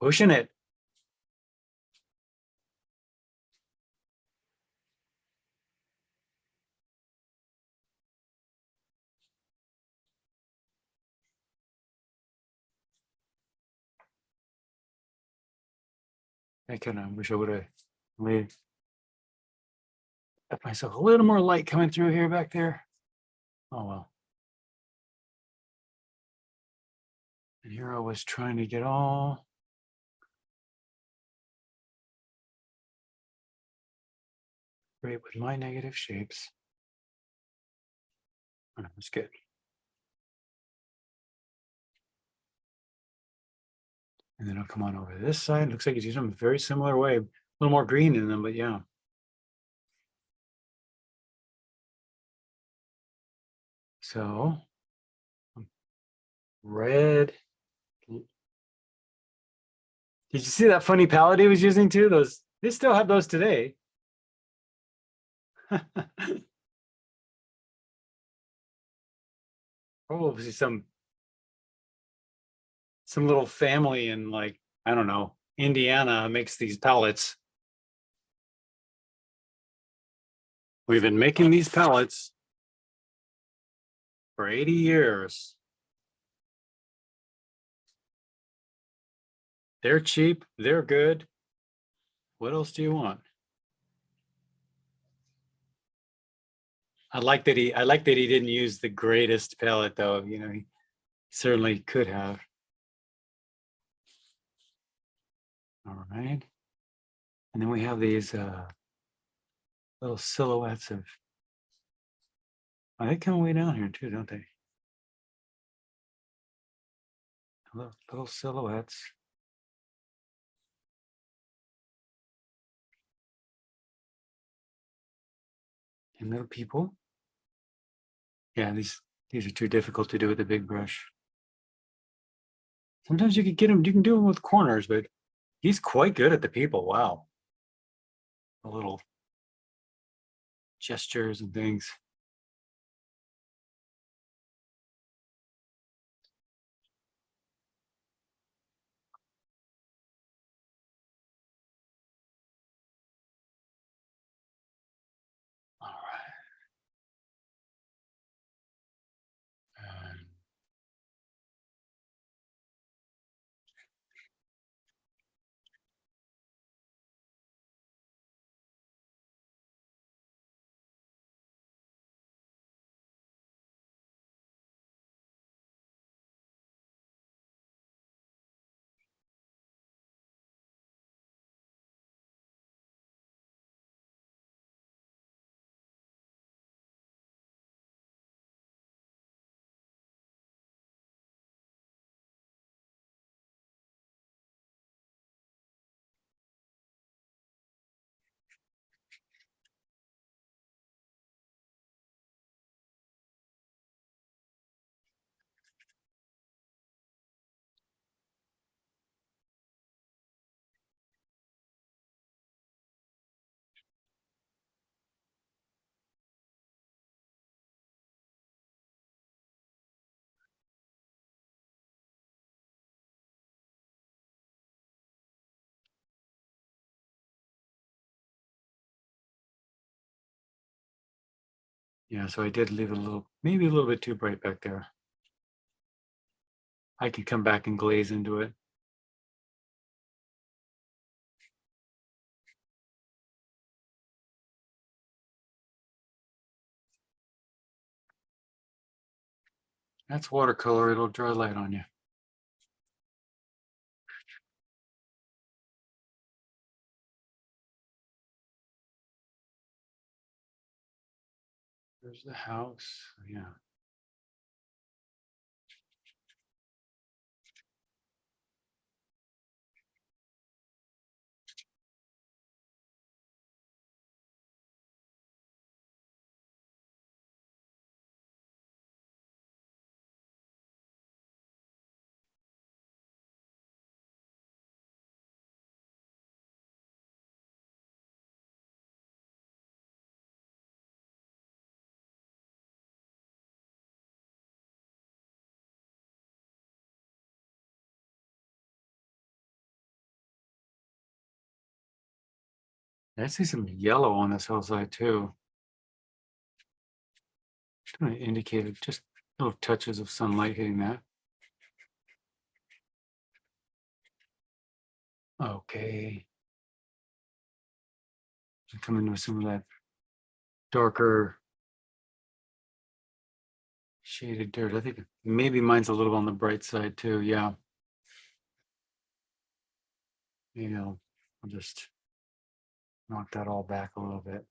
pushing it. I kind of wish I would have left myself a little more light coming through here back there. Oh well. And here I was trying to get all great with my negative shapes. Oh, that's good. And then I'll come on over to this side. Looks like he's using them a very similar way. A little more green in them, but yeah. So, red. Did you see that funny palette he was using too? Those, they still have those today. Probably some little family in, like, I don't know, Indiana makes these palettes. We've been making these palettes for 80 years. They're cheap, they're good. What else do you want? I like that he didn't use the greatest palette though, he certainly could have. All right. And then we have these little silhouettes of, they come way down here too, don't they? Little silhouettes. And little people. Yeah, these are too difficult to do with a big brush. Sometimes you can get them, you can do them with corners, but he's quite good at the people. Wow. A little gestures and things. All right. And yeah, so I did leave it a little, maybe a little bit too bright back there. I can come back and glaze into it. That's watercolor, it'll draw light on you. There's the house, yeah. I see some yellow on this hillside too. Just going to indicate it, just little touches of sunlight hitting that. Okay. Come into some of that darker shaded dirt. I think maybe mine's a little on the bright side too. Yeah. Maybe I'll just knock that all back a little bit.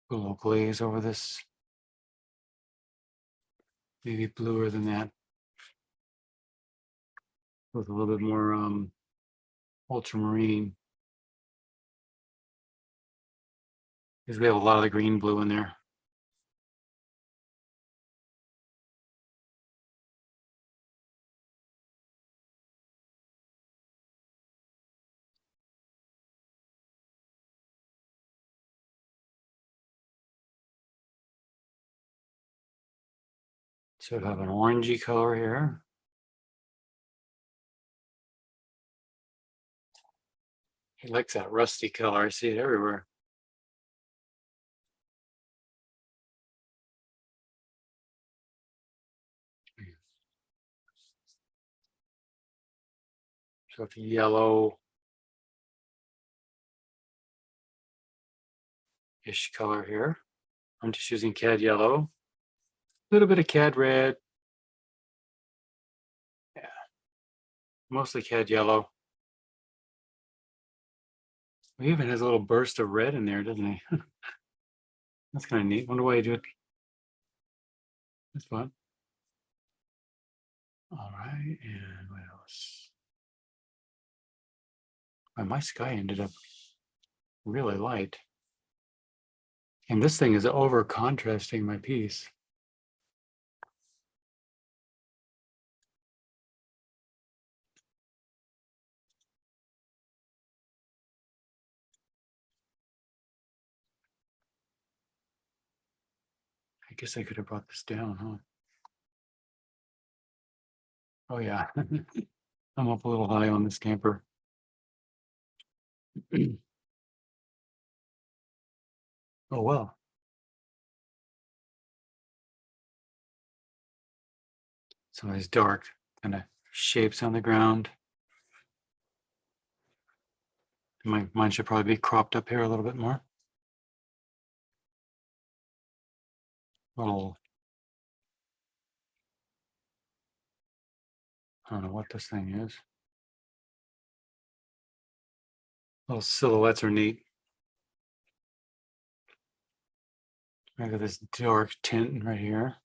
Put a little glaze over this. Maybe bluer than that. With a little bit more ultramarine. Because we have a lot of the green blue in there. So I have an orangey color here. He likes that rusty color. I see it everywhere. sort of yellow-ish color here. I'm just using cad yellow, a little bit of cad red. Yeah, mostly cad yellow. He even has a little burst of red in there, doesn't he? That's kind of neat. Wonder why you do it. That's fun. All right, and what else? Oh, my sky ended up really light. And this thing is over contrasting my piece. I guess I could have brought this down, huh? Oh yeah, I'm up a little high on this camper. Oh well. Some of these dark kind of shapes on the ground. Mine should probably be cropped up here a little bit more. Little, I don't know what this thing is. Little silhouettes are neat. I got this dark tint right here.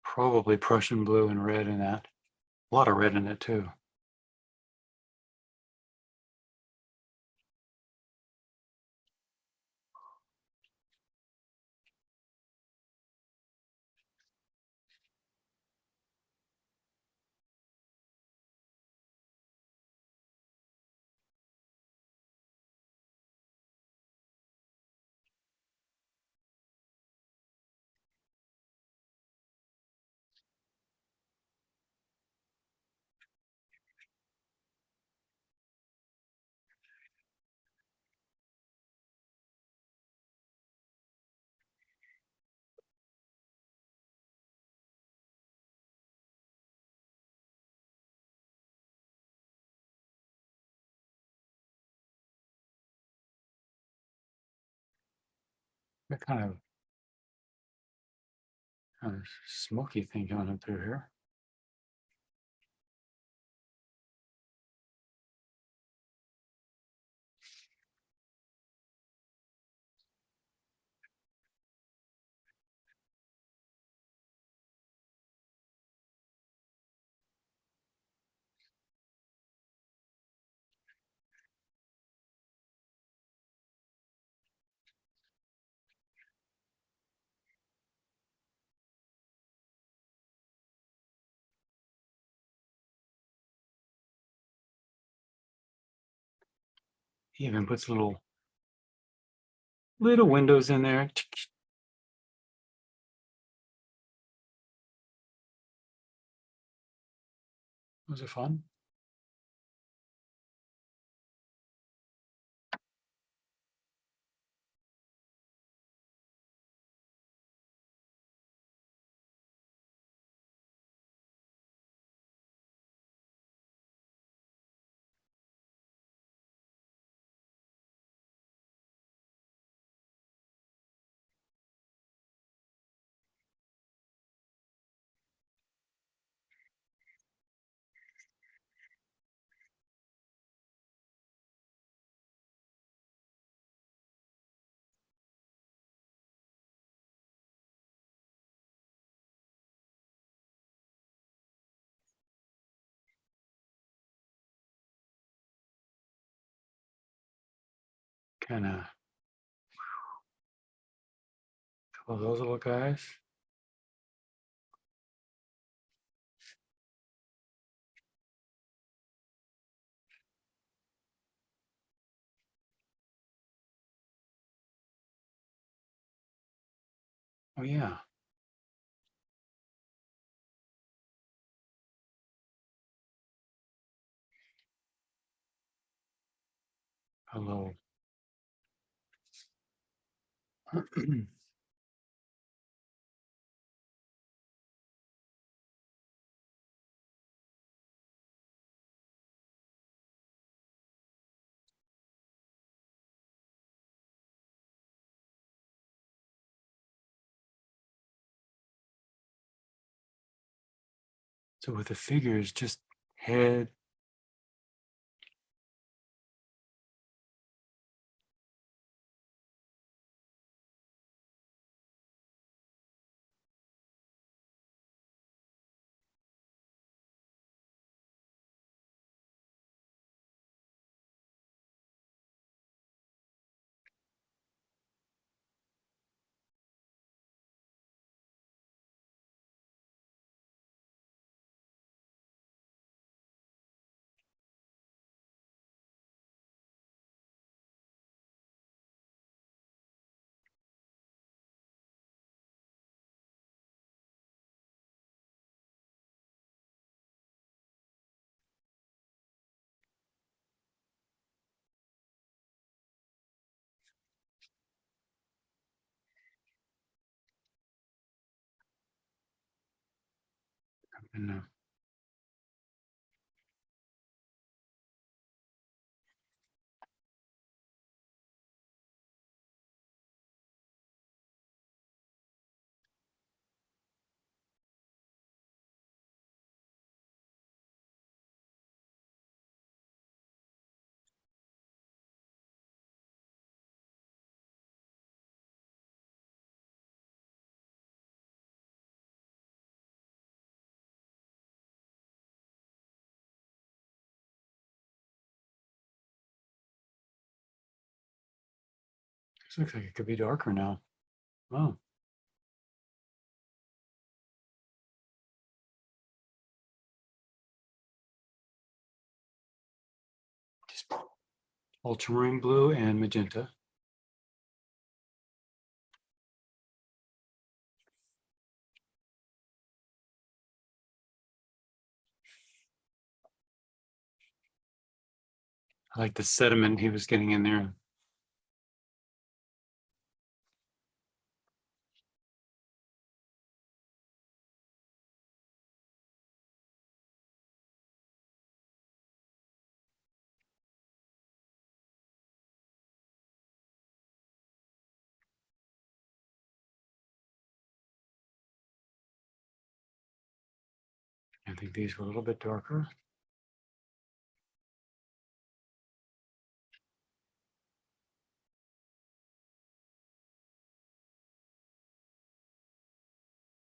Probably Prussian blue and red in that. A lot of red in it too. That kind of smoky thing going up through here. He even puts little windows in there. Was it fun? Kind of couple of those little guys. Oh yeah. Hello. So with the figures, just head. And, this looks like it could be darker now. Wow. Just ultramarine blue and magenta. I like the sediment he was getting in there. I think these were a little bit darker.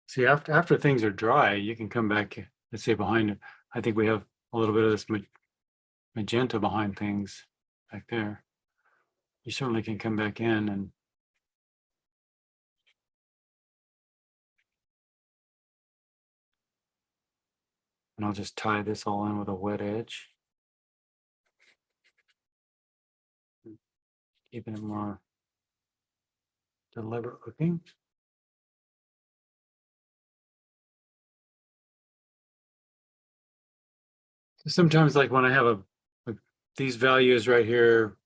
See, after things are dry, you can come back, let's say behind it. I think we have a little bit of this magenta behind things back there. You certainly can come back in and I'll just tie this all in with a wet edge. Keeping it more deliberate looking. Sometimes like when I have these values right here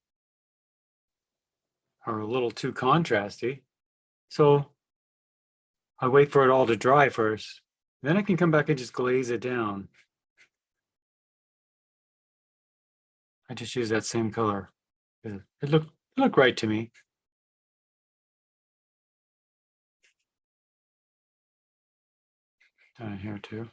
are a little too contrasty. So I wait for it all to dry first. Then I can come back and just glaze it down. I just use that same color. It looked right to me. Down here too.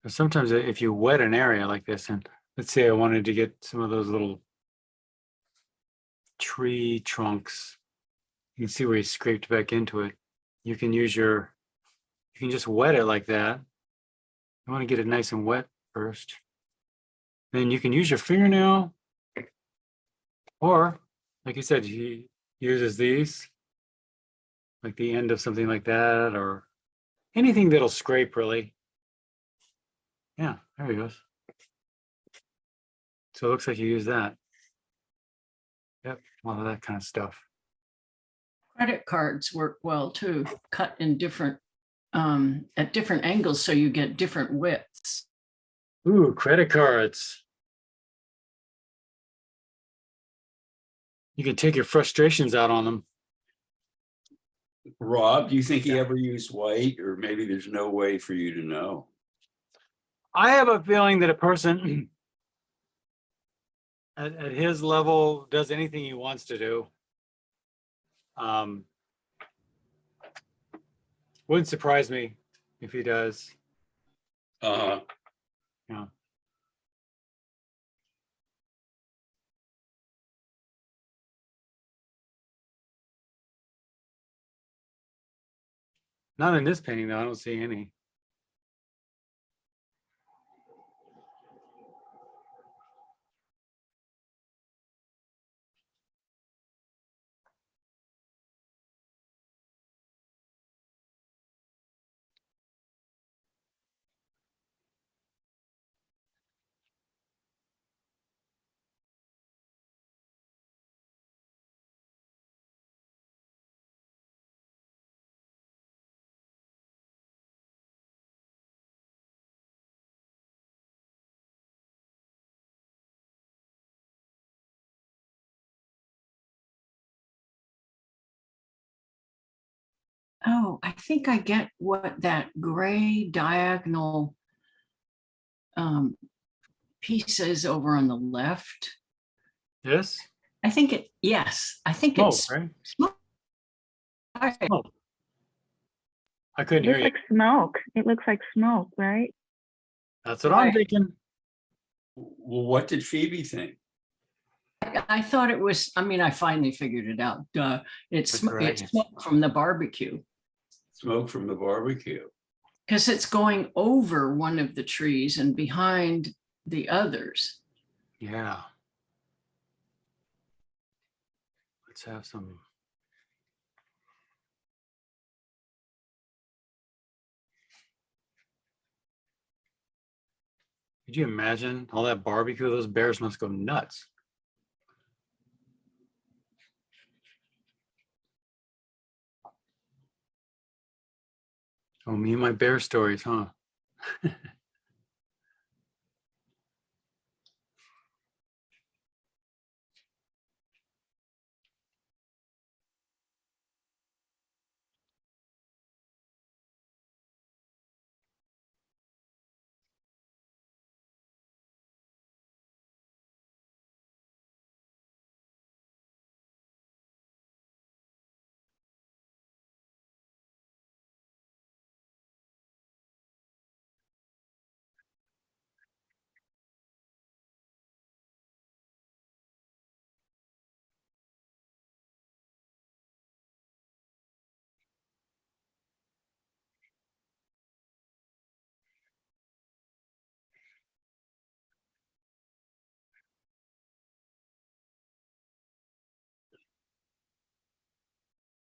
Sometimes if you wet an area like this, and let's say I wanted to get some of those little tree trunks, you can see where he scraped back into it. You can just wet it like that. You want to get it nice and wet first. Then you can use your fingernail, or like you said, he uses these, like the end of something like that, or anything that'll scrape really. Yeah, there he goes. So it looks like you use that. Yep, a lot of that kind of stuff. Credit cards work well too, cut in different, at different angles so you get different widths. Ooh, credit cards. You can take your frustrations out on them. Rob, do you think he ever used white, or maybe there's no way for you to know? I have a feeling that a person at his level, does anything he wants to do. Wouldn't surprise me if he does. Uh, Yeah. Not in this painting though. I don't see any. Oh, I think I get what that gray diagonal piece is over on the left. This? I think it, yes, I think Smoke, it's right? smoke. Smoke. I couldn't It hear looks you. like smoke. It looks like smoke, right? That's what I'm Right. thinking. well, what did Phoebe think? I thought it was, I mean, I finally figured it out. Duh. It's The dragon. smoke from the barbecue Smoke from the barbecue. because it's going over one of the trees and behind the others. Yeah. Let's have some. Could you imagine all that barbecue? Those bears must go nuts. Oh, me and my bear stories, huh?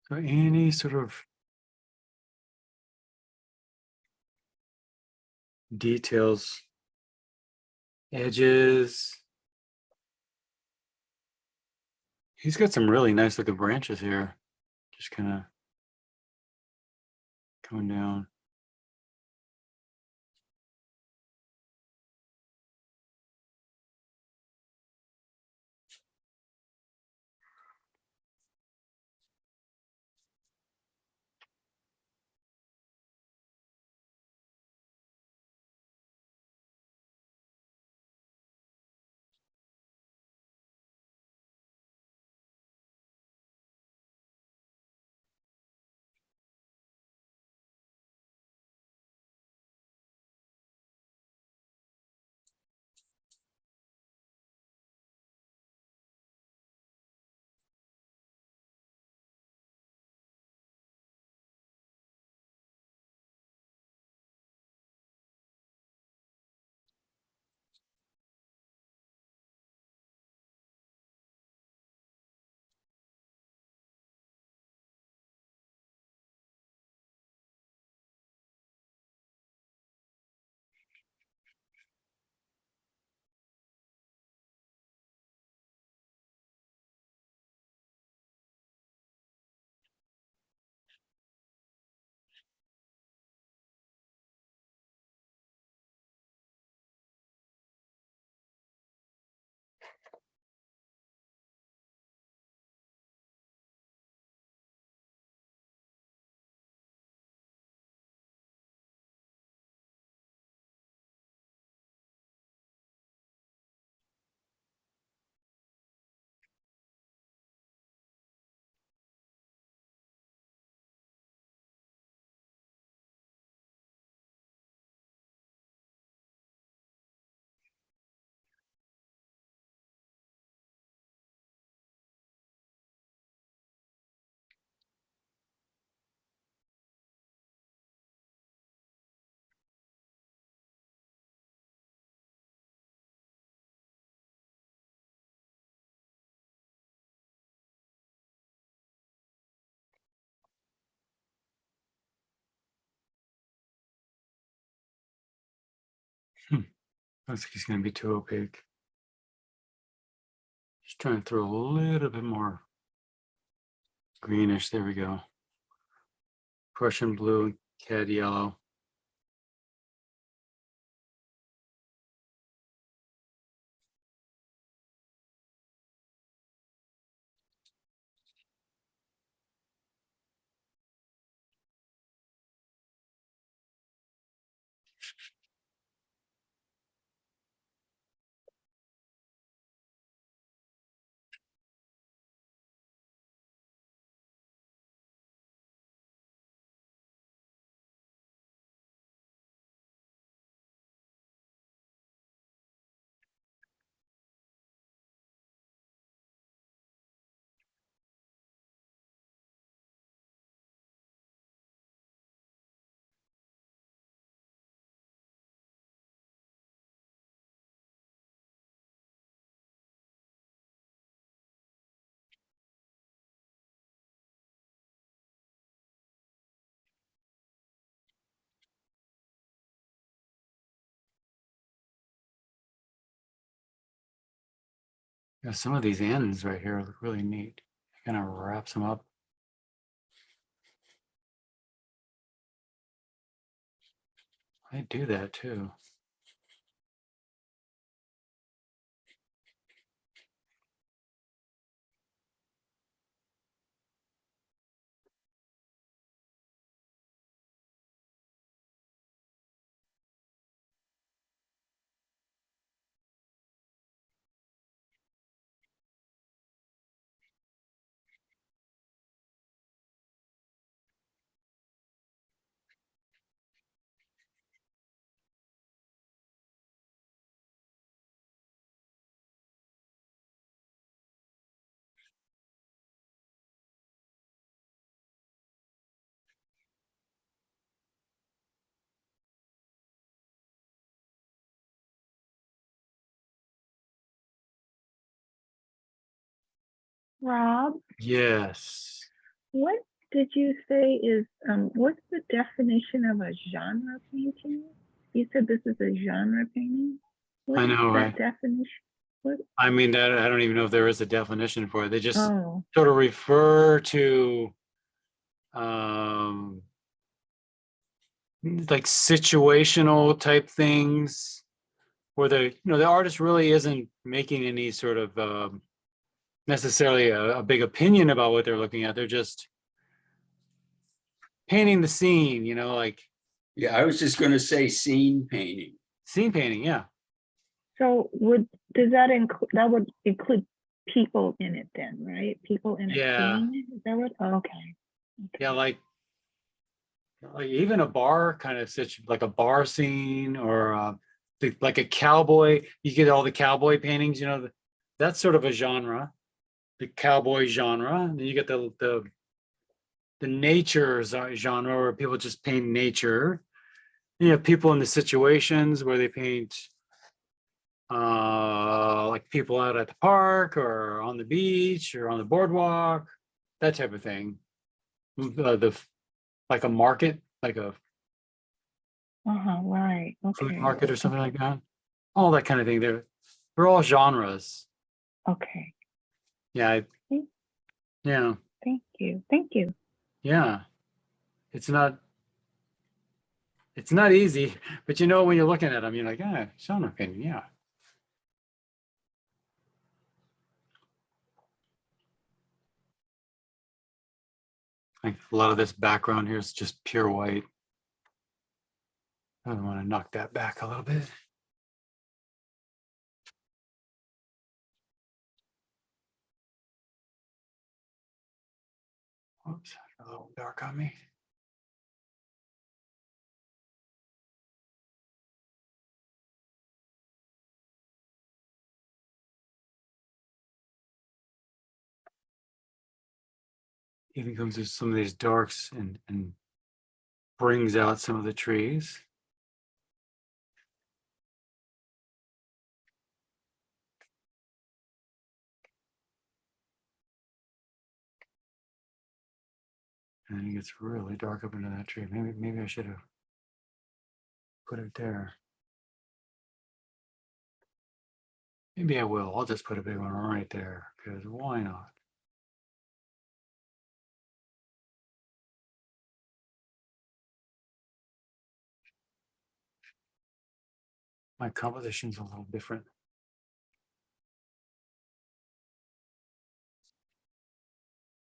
So any sort of details, edges. He's got some really nice looking branches here. Just kind of coming down. Looks like he's gonna be too opaque. Just trying to throw a little bit more greenish. There we go. Prussian blue, cad yellow. Yeah, some of these ends right here look really neat. Kind of wraps them up. I do that too. Rob, Yes. what did you say is, what's the definition of a genre painting? You said this is a genre painting? What I is know, that right? definition? What? I mean, that I don't even know if there is a definition for it. They just Oh, sort of refer to um like situational type things where the artist really isn't making any sort of necessarily a big opinion about what they're looking at. They're just painting the scene, like Yeah, I was just gonna say scene painting. scene painting. Yeah. so does that would include people in it then, right? People in a Yeah. scene? Is that what? Oh, okay. Yeah. Like even a bar kind of like a bar scene or like a cowboy. You get all the cowboy paintings, that's sort of a genre, the cowboy genre. And then you get the nature genre where people just paint nature. You have people in the situations where they paint like people out at the park or on the beach or on the boardwalk, that type of thing. Like a market, like a Right. food Okay. market or something like that. All that kind of thing. They're all genres. Okay. Yeah. Thank Yeah. thank you. Thank you. Yeah. It's not easy, but when you're looking at them, you're like, genre painting, yeah. Like a lot of this background here is just pure white. I want to knock that back a little bit. Oops, a little dark on me. Even comes through some of these darks and brings out some of the trees. And then it gets really dark up into that tree. Maybe I should have put it there. Maybe I will. I'll just put a big one right there because why not? My composition's a little different.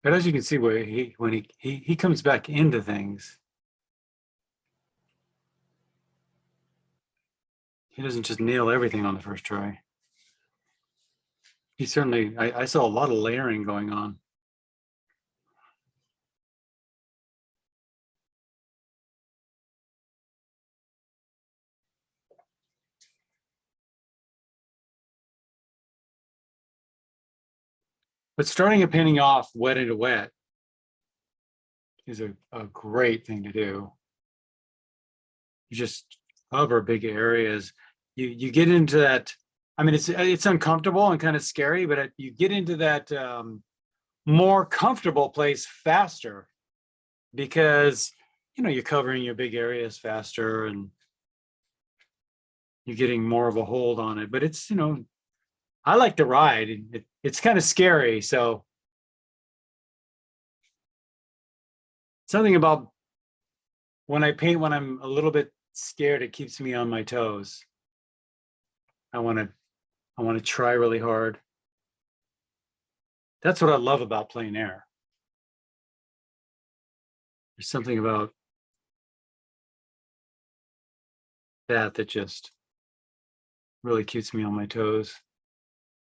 But as you can see, where when he comes back into things, he doesn't just nail everything on the first try. He certainly, I saw a lot of layering going on. But starting a painting off wet into wet is a great thing to do. You just cover big areas. You get into that. I mean, it's uncomfortable and kind of scary, but you get into that more comfortable place faster because you're covering your big areas faster and you're getting more of a hold on it. But it's I like the ride. It's kind of scary. So something about when I paint when I'm a little bit scared, it keeps me on my toes. I want to try really hard. That's what I love about plein air. There's something about that just really keeps me on my toes.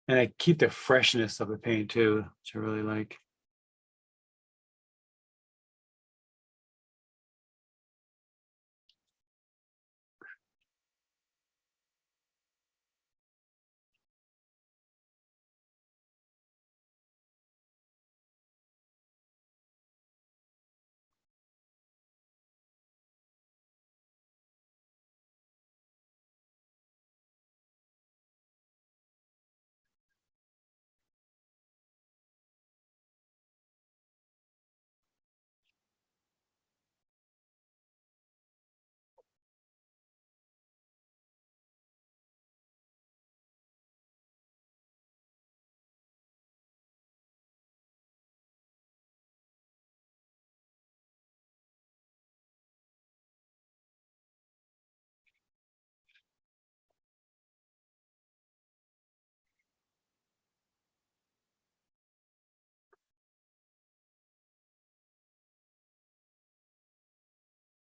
And I keep the freshness of the paint too, which I really like.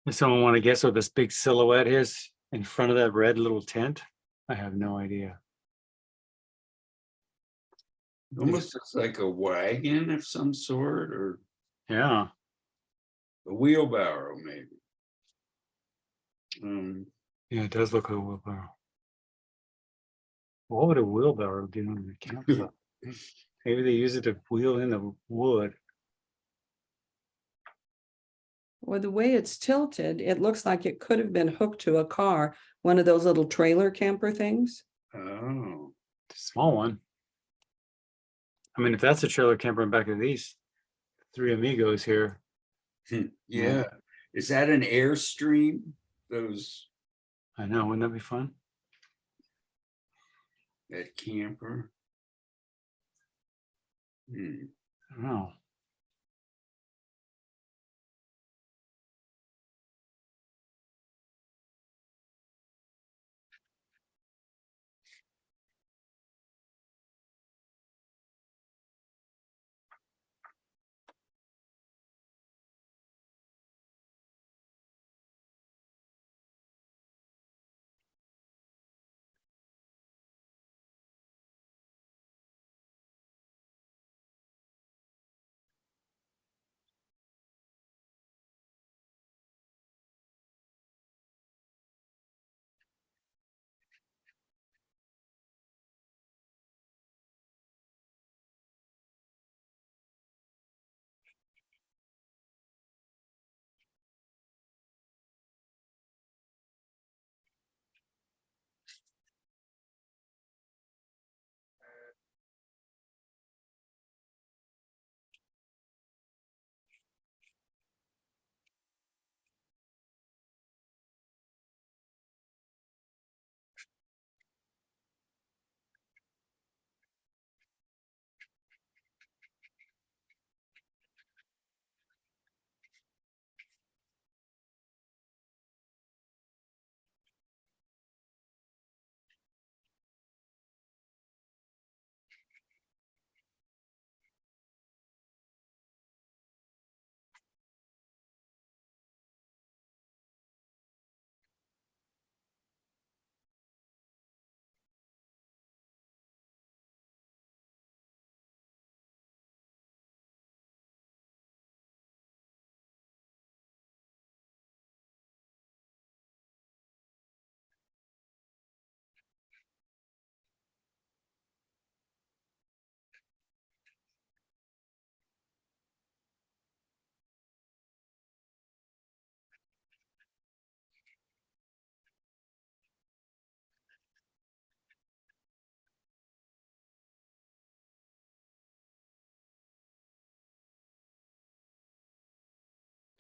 Does someone want to guess what this big silhouette is in front of that red little tent? I have no idea. Almost looks like a wagon of some sort, or Yeah. a wheelbarrow, maybe. Yeah, it does look like a wheelbarrow. What would a wheelbarrow do in the campsite? Maybe they use it to wheel in the wood. Well, the way it's tilted, it looks like it could have been hooked to a car, one of those little trailer camper things. Oh, Small one. I mean, if that's a trailer camper in back of these three amigos here. yeah. Is that an Airstream? Those, I know, wouldn't that be fun? that camper? I don't know.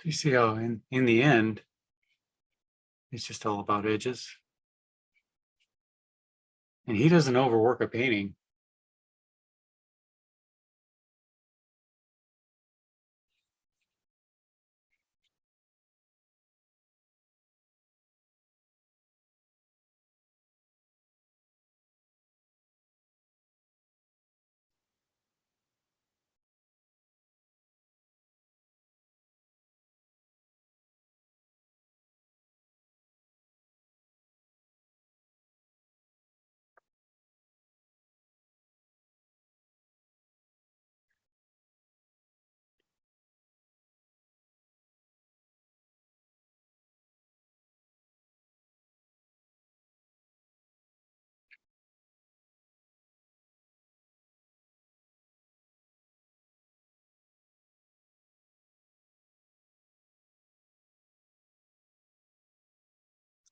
You see how in the end, it's just all about edges. And he doesn't overwork a painting.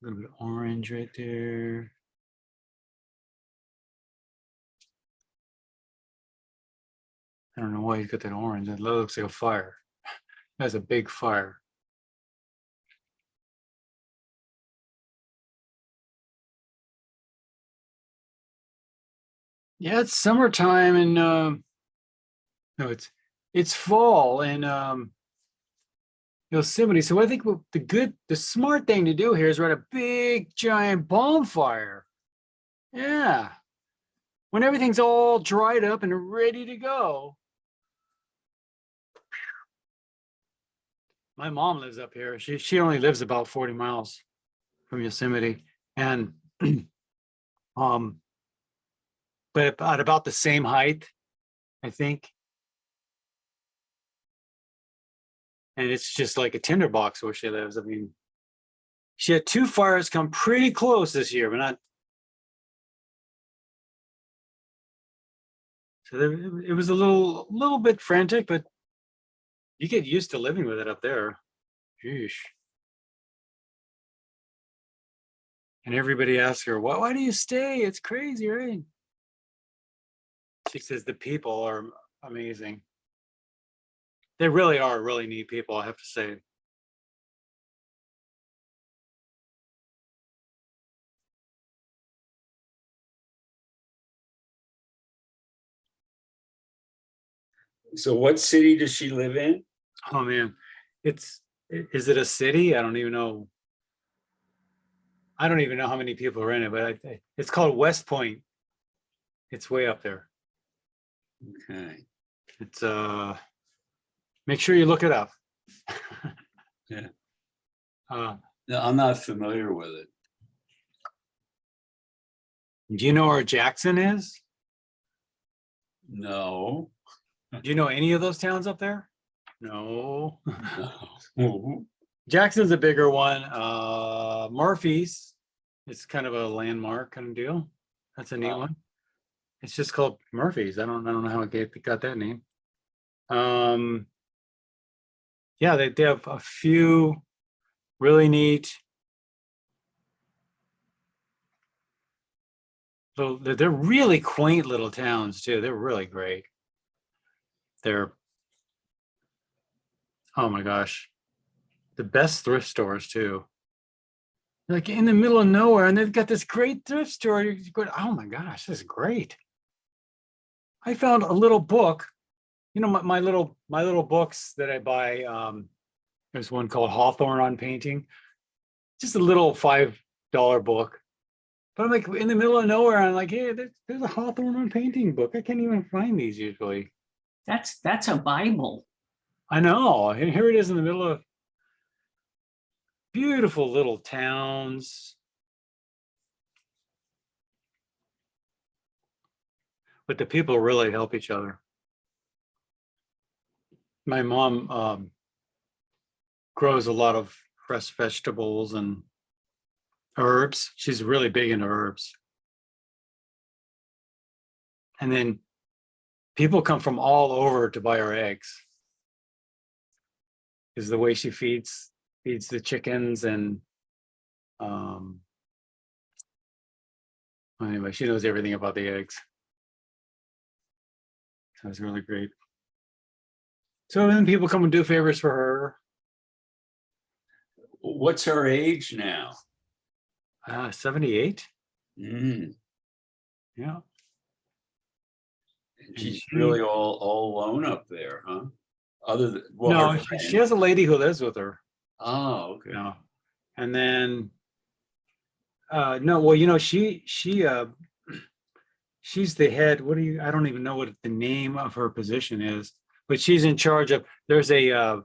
A little bit of orange right there. I don't know why he's got that orange. It looks like a fire. That's a big fire. Yeah, it's summertime and no, it's fall in Yosemite. So I think the smart thing to do here is write a big giant bonfire. Yeah. When everything's all dried up and ready to go. My mom lives up here. She only lives about 40 miles from Yosemite. And but at about the same height, I think. And it's just like a tinderbox where she lives. I mean, she had 2 fires come pretty close this year, but not. So it was a little bit frantic, but you get used to living with it up there. Sheesh. And everybody asks her, why do you stay? It's crazy, right? She says the people are amazing. They really are really neat people, I have to say. So what city does she live in? Oh man, is it a city? I don't even know. I don't even know how many people are in it, but it's called West Point. It's way up there. Okay. It's make sure you look it up. Yeah. Uh, No, I'm not familiar with it. do you know where Jackson is? No. Do you know any of those towns up there? No. No. Jackson's a bigger one. Murphy's, it's kind of a landmark kind of deal. That's a neat Wow. one. It's just called Murphy's. I don't know how it got that name. Yeah, they have a few really neat. They're really quaint little towns too. They're really great. They're, oh my gosh, the best thrift stores too. Like in the middle of nowhere, and they've got this great thrift store. You're going, oh my gosh, this is great. I found a little book, you know, my little books that I buy. There's one called Hawthorne on Painting, just a little $5 book. But I'm like in the middle of nowhere. I'm like, hey, there's a Hawthorne on Painting book. I can't even find these usually. That's a Bible. I know. And here it is in the middle of beautiful little towns. But the people really help each other. My mom grows a lot of fresh vegetables and herbs. She's really big into herbs. And then people come from all over to buy her eggs. Is the way she feeds the chickens and anyway, she knows everything about the eggs. So it's really great. So then people come and do favors for her. What's her age now? 78. Mm, Yeah. and she's she- really all alone up there, huh? Other than, well, No, her she friend. has a lady who lives with her. Oh, okay. You know, and then no, well, she's the head. I don't even know what the name of her position is, but she's in charge of, there's a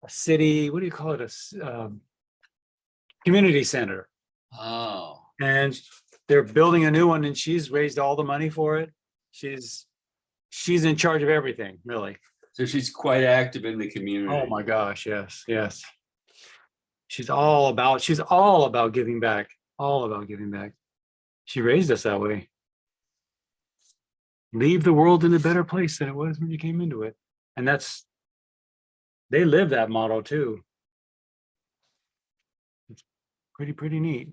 city, what do you call it? Community center. Oh, And they're building a new one and she's raised all the money for it. She's in charge of everything, really. so she's quite active in the community. Oh my gosh, yes, yes. She's all about giving back, all about giving back. She raised us that way. Leave the world in a better place than it was when you came into it. And they live that motto too. It's pretty neat.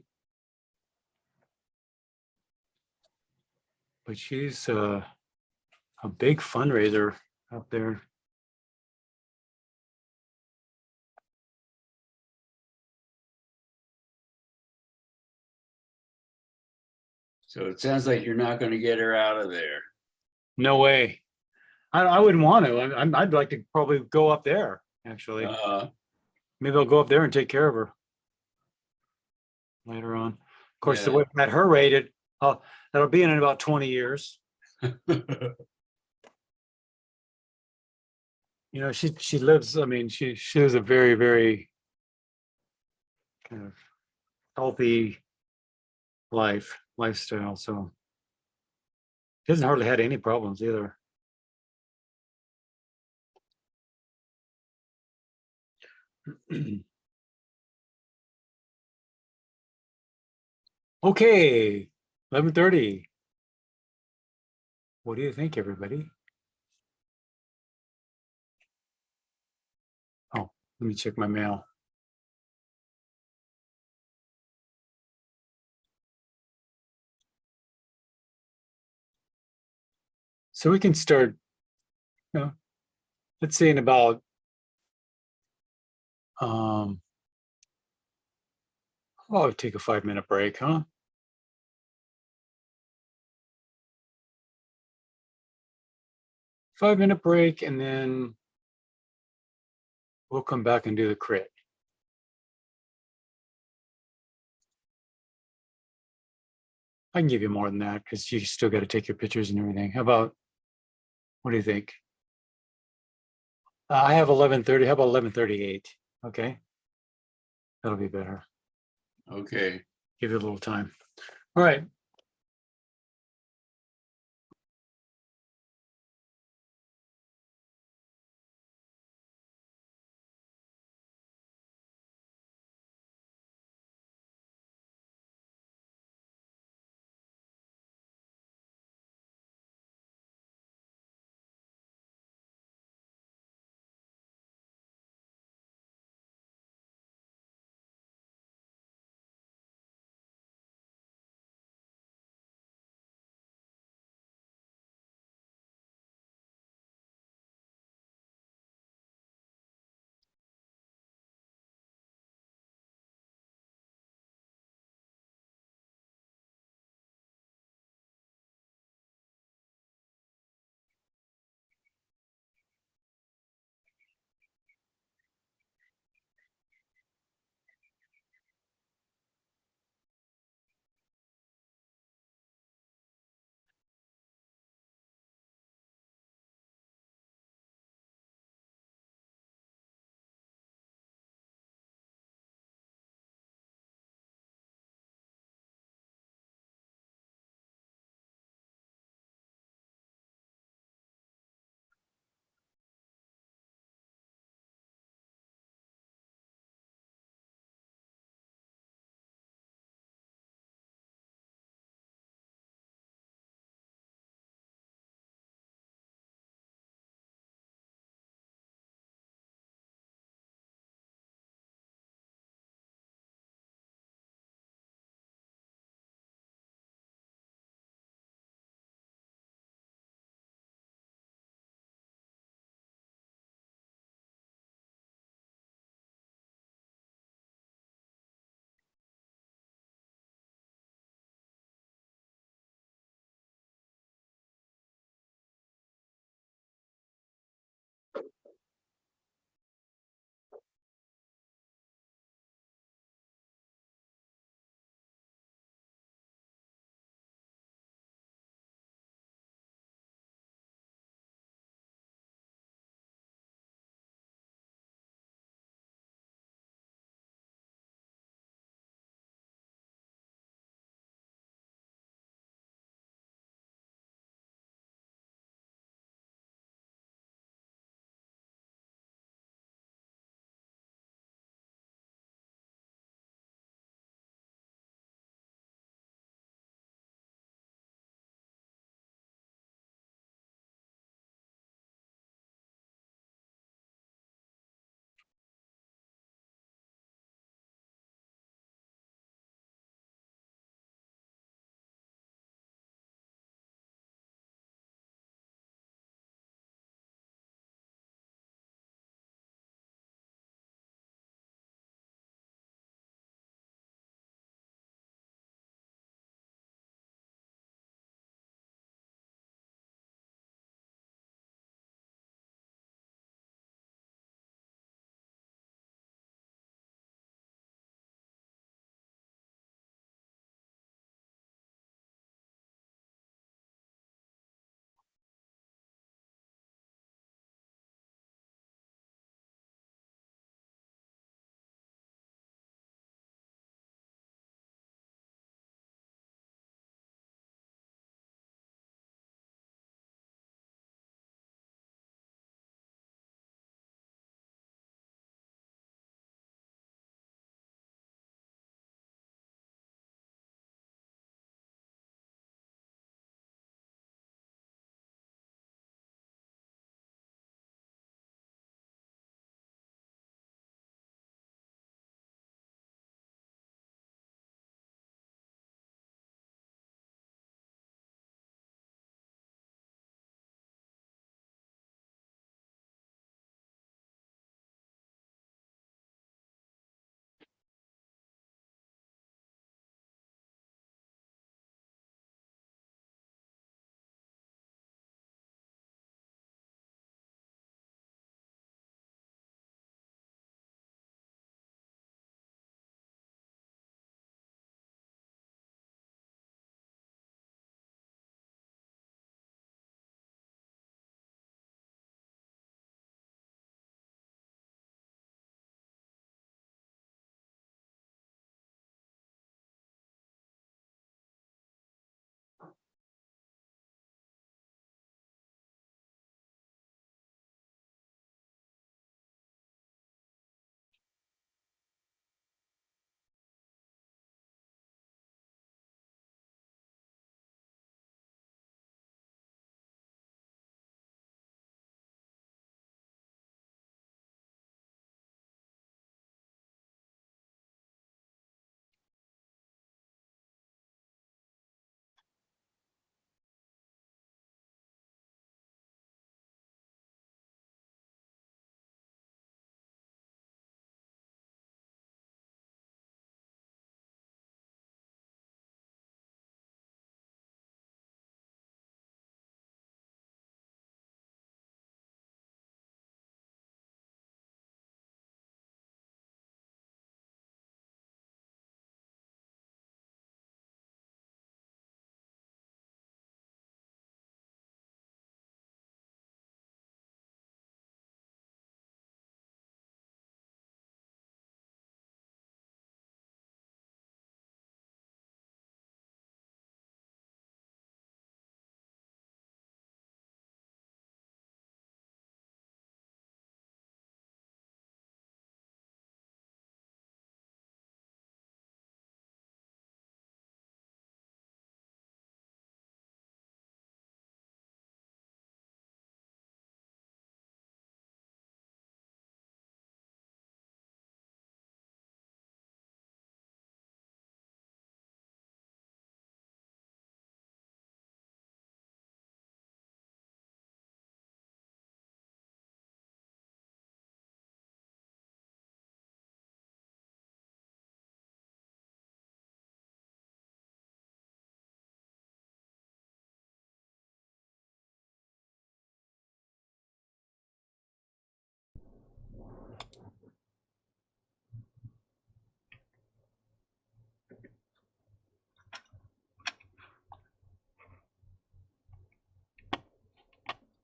But she's a big fundraiser up there. So it sounds like you're not going to get her out of there. No way. I wouldn't want to. I'd like to probably go up there, actually. Maybe I'll go up there and take care of her later on. Of course, the Yeah. way at her rate, that'll be in about 20 years. You know, she lives, I mean, she lives a very, very kind of healthy lifestyle. So she hasn't hardly had any problems either. Okay, 11:30. What do you think, everybody? Oh, let me check my mail. So we can start, let's say in about how about we take a 5-minute break, huh? 5-minute break, and then we'll come back and do the crit. I can give you more than that because you still got to take your pictures and everything. How about, what do you think? I have 11:30. How about 11:38? Okay, that'll be better. Okay. Give you a little time. All right.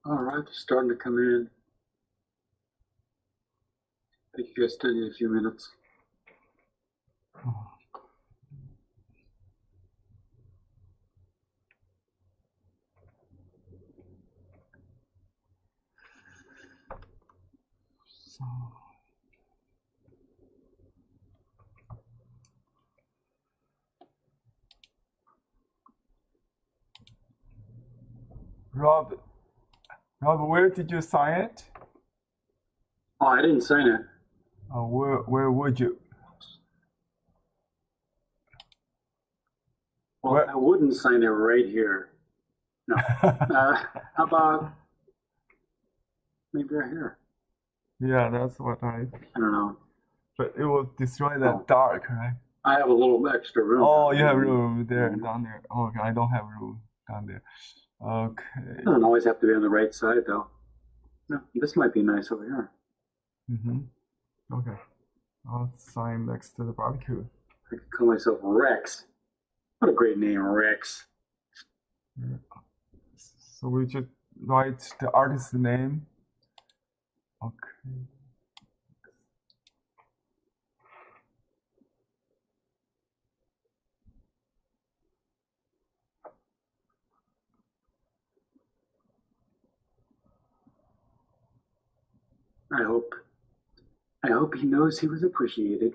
All right, they're starting to come in. I think you guys still need a few minutes. So, Rob, where did you sign it? Oh, I didn't sign it. Where would you? Well, Where- I wouldn't sign it right here. No. How about maybe right here? Yeah, that's what I don't know. but it will destroy that Oh. dark, right? I have a little extra room. Oh, you have room there, Mhm. down there. Oh, okay, I don't have room down there. Okay. It doesn't always have to be on the right side, though. No, this might be nice over here. Okay. I'll sign next to the barbecue. I could call myself Rex. What a great name, Rex. So we just write the artist's name. Okay. I hope he knows he was appreciated.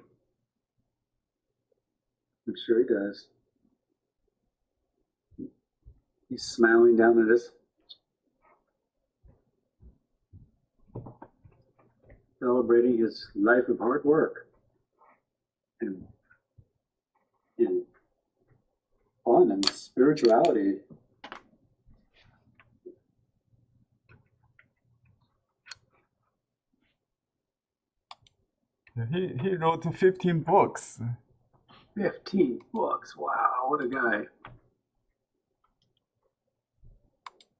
I'm sure he does. He's smiling down at us, celebrating his life of hard work and fun and spirituality. Yeah, he wrote 15 books. 15 books. Wow, what a guy.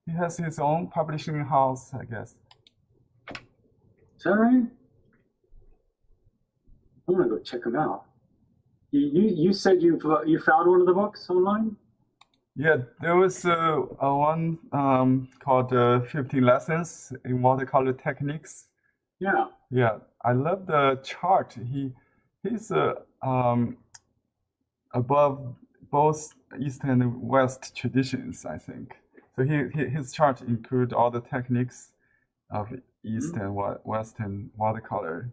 He has his own publishing house, I guess. Is that right? I'm gonna go check him out. You said you found one of the books online? Yeah, there was a one called 15 Lessons in Watercolor Techniques. Yeah. Yeah, I love the chart. He's above both East and West traditions, I think. So his chart include all the techniques of East and Western watercolor.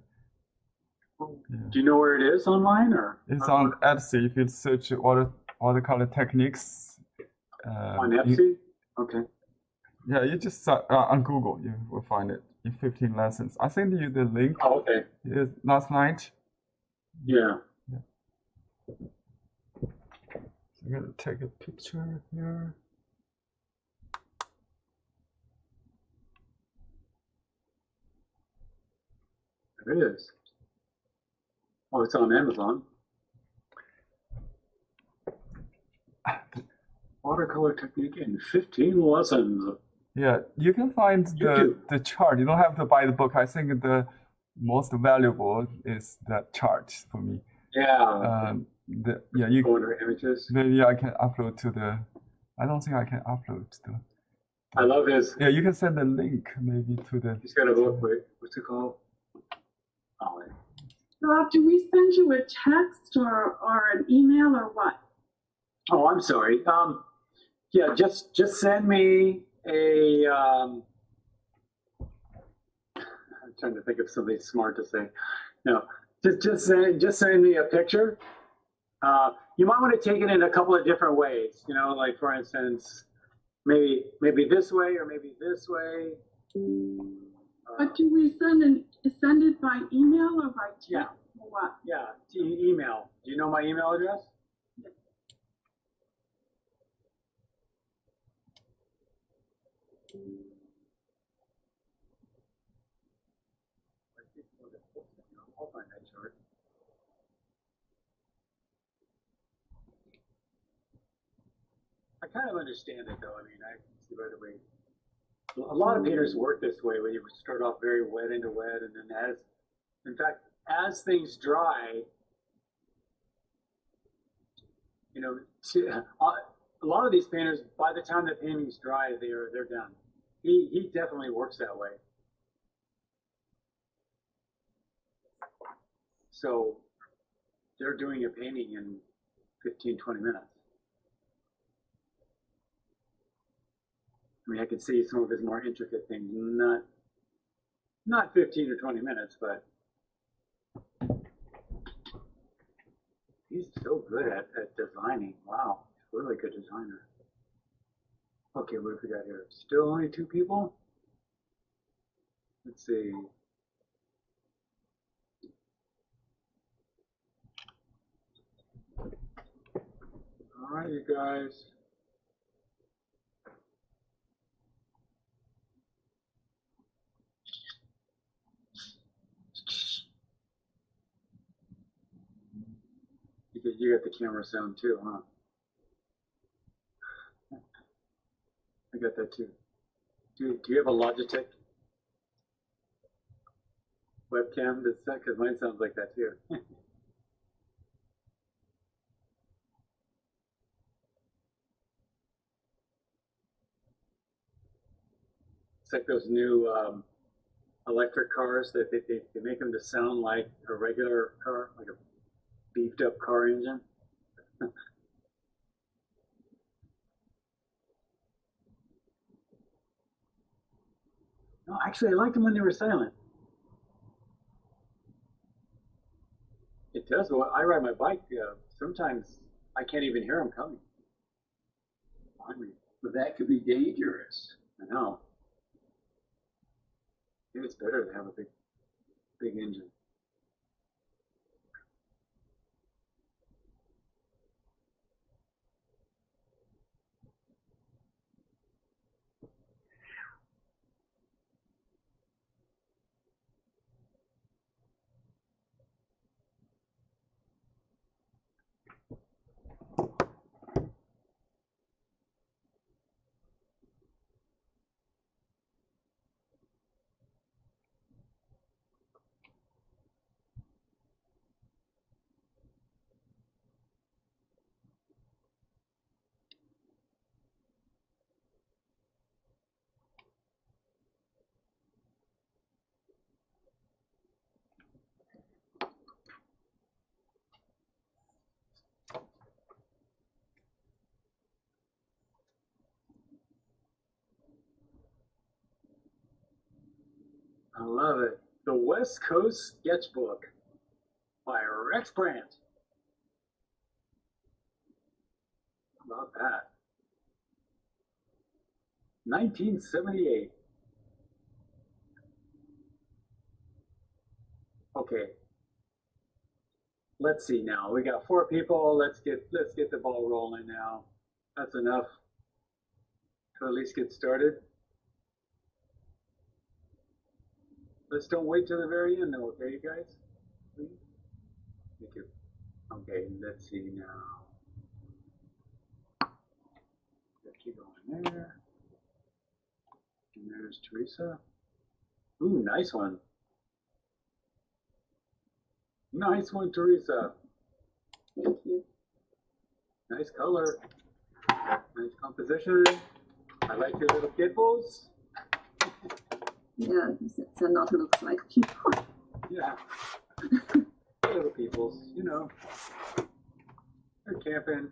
Do you know where it is online, or It's on Etsy. If you search watercolor techniques. on Etsy? Okay. Yeah, you just on Google, you will find it in 15 lessons. I sent you the link Oh, okay. last night. Yeah. So I'm gonna take a picture here. There it is. Oh, it's on Amazon. Watercolor technique in 15 lessons. Yeah, you can find the chart. You don't have to buy the book. I think the most valuable is that chart for me. Yeah. You go under images. Maybe I can upload to the. I don't think I can upload to. I love his. Yeah, you can send the link maybe to the. He's got a book. Wait, what's it called? Oh, wait. Rob, do we send you a text or an email or what? Oh, I'm sorry. Yeah, just send me a. I'm trying to think of something smart to say. No, just send me a picture. You might want to take it in a couple of different ways. You know, like for instance, maybe this way or maybe this way. But do we send it by email or by text? Yeah. Or what? Yeah, email. Do you know my email address? I'll find that chart. I kind of understand it though. I mean, I can see by the way. A lot of painters work this way, where you would start off very wet into wet, and then as things dry, you know, a lot of these painters, by the time the painting's dry, they're done. He definitely works that way. So they're doing a painting in 15, 20 minutes. I mean, I could see some of his more intricate things, not 15 or 20 minutes, but he's so good at designing. Wow, he's a really good designer. Okay, what have we got here? Still only 2 people? Let's see. All right, you guys. You got the camera sound too, huh? I got that too. Do you have a Logitech webcam that's set? Because mine sounds like that too. It's like those new electric cars that they make them to sound like a regular car, like a beefed up car engine. No, actually, I liked them when they were silent. It does. Well, I ride my bike. Sometimes I can't even hear them coming behind me. But that could be dangerous. I know. Maybe it's better to have a big engine. I love it. The West Coast Sketchbook by Rex Brandt. How about that? 1978. Okay. Let's see now. We got 4 people. Let's get the ball rolling now. That's enough to at least get started. Let's don't wait till the very end though, okay, you guys? Please? Thank you. Okay, let's see now. Keep going there. And there's Teresa. Ooh, nice one. Nice one, Teresa. Thank you. Nice color. Nice composition. I like your little kipples. Yeah, they're not looks like people. Yeah. Little peoples, you know. They're camping.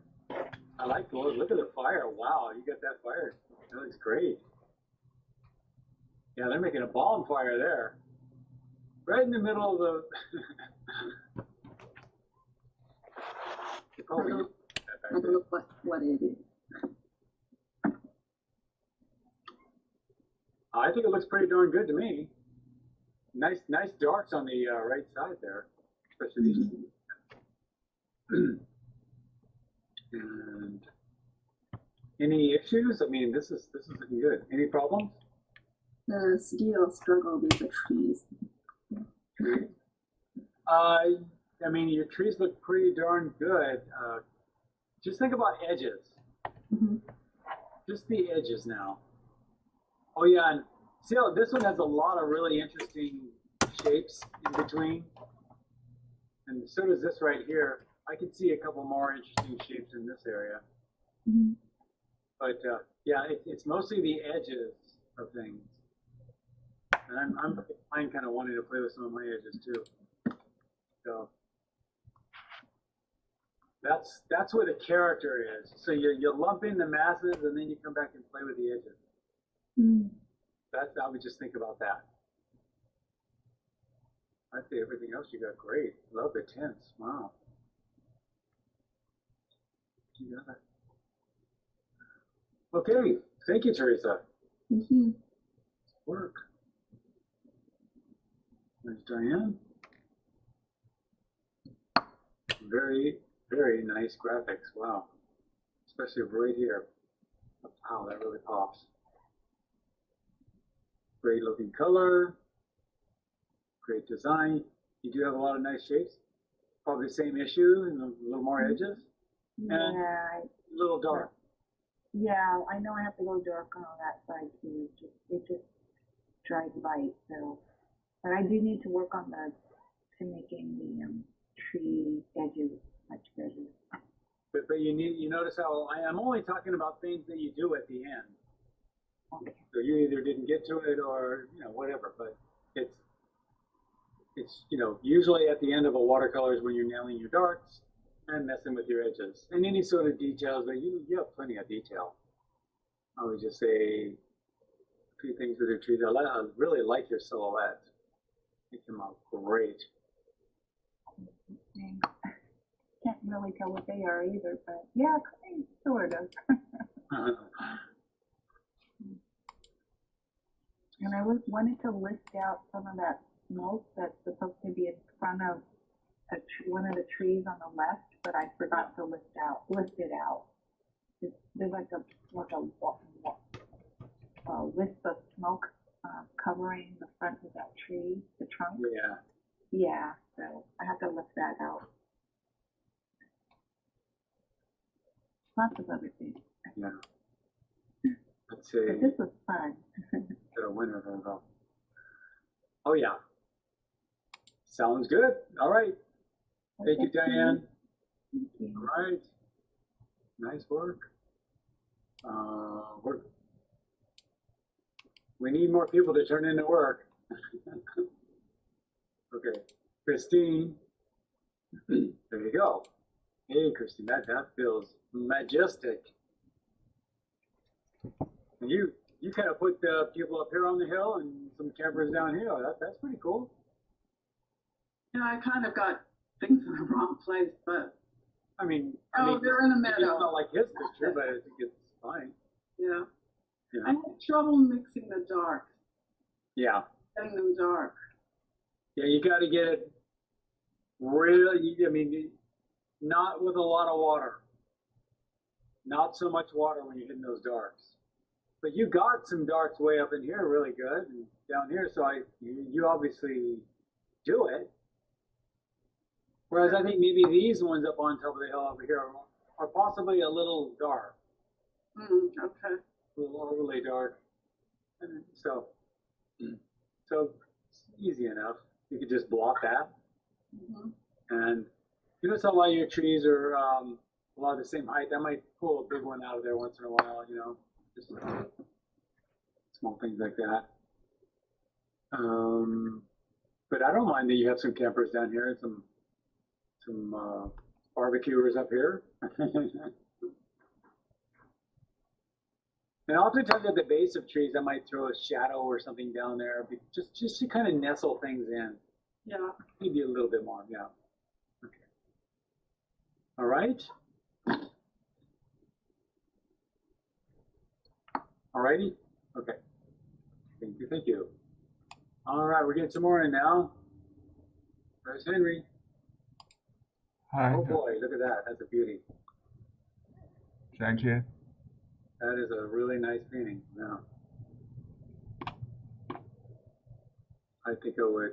I like those. Look at the fire. Wow, you got that fire. That looks great. Yeah, they're making a bonfire there. Right in the middle of the I don't know what it is. I think it looks pretty darn good to me. Nice darks on the right side there, especially these. And any issues? I mean, this is looking good. Any problems? Still struggle with the trees. I mean, your trees look pretty darn good. Just think about edges. Just the edges now. Oh yeah, and see how this one has a lot of really interesting shapes in between. And so does this right here. I can see a couple more interesting shapes in this area. But yeah, it's mostly the edges of things. And I'm kind of wanting to play with some of my edges too. So that's where the character is. So you lump in the masses and then you come back and play with the edges. Mm. I would just think about that. I think everything else you got great. Love the tints. Wow. You got it. Okay. Thank you, Teresa. Mm-hmm. Work. There's Diane. Very, very nice graphics. Wow. Especially right here. Wow, that really pops. Great looking color. Great design. You do have a lot of nice shapes. Probably the same issue and a little more edges. Yeah, And a little dark. yeah, I know I have to go dark on that side too. It just dries light, so. But I do need to work on making the tree edges much better. But you notice how I'm only talking about things that you do at the end. Okay. So you either didn't get to it or whatever. But it's usually at the end of a watercolor is when you're nailing your darks and messing with your edges and any sort of details. But you have plenty of detail. I would just say a few things with your trees. I really like your silhouette. They come out great. Thanks. Can't really tell what they are either, but yeah, kind sort of. And I wanted to list out some of that smoke that's supposed to be in front of one of the trees on the left, but I forgot to list it out. There's like a wisp of smoke covering the front of that tree, the trunk. Yeah. Yeah, so I have to list that out. Lots of other things. Yeah. Let's see. But this was fun. The winner though. Oh yeah. Sounds good. All right. Thank you, Diane. Thank you. All right. Nice work. We need more people to turn into work. Okay, Christine. There you go. Hey, Christine, that feels majestic. And you kind of put people up here on the hill and some campers down here. That's pretty cool. Yeah, I kind of got things in the wrong place, but I mean, they're in a it's meadow. not like his picture, but I think it's fine. Yeah. Yeah. I had trouble mixing the dark, Yeah. getting them dark. Yeah, you got to get it really, not with a lot of water. Not so much water when you're hitting those darks. But you got some darks way up in here really good and down here, so you obviously do it. Whereas I think maybe these ones up on top of the hill over here are possibly a little dark. Okay. A little overly dark. And so it's easy enough. You could just block that. Mm-hmm. And you notice how a lot of your trees are a lot of the same height. I might pull a big one out of there once in a while, just small things like that. But I don't mind that you have some campers down here, some barbecuers up here. And oftentimes at the base of trees, I might throw a shadow or something down there, just to kind of nestle things in. Yeah. Maybe a little bit more, yeah. Okay. All right. All righty. Okay. Thank you. All right, we're getting some more in now. There's Henry. Hi. Oh boy, look at that. That's a beauty. Thank you. That is a really nice painting. Yeah. I think I would.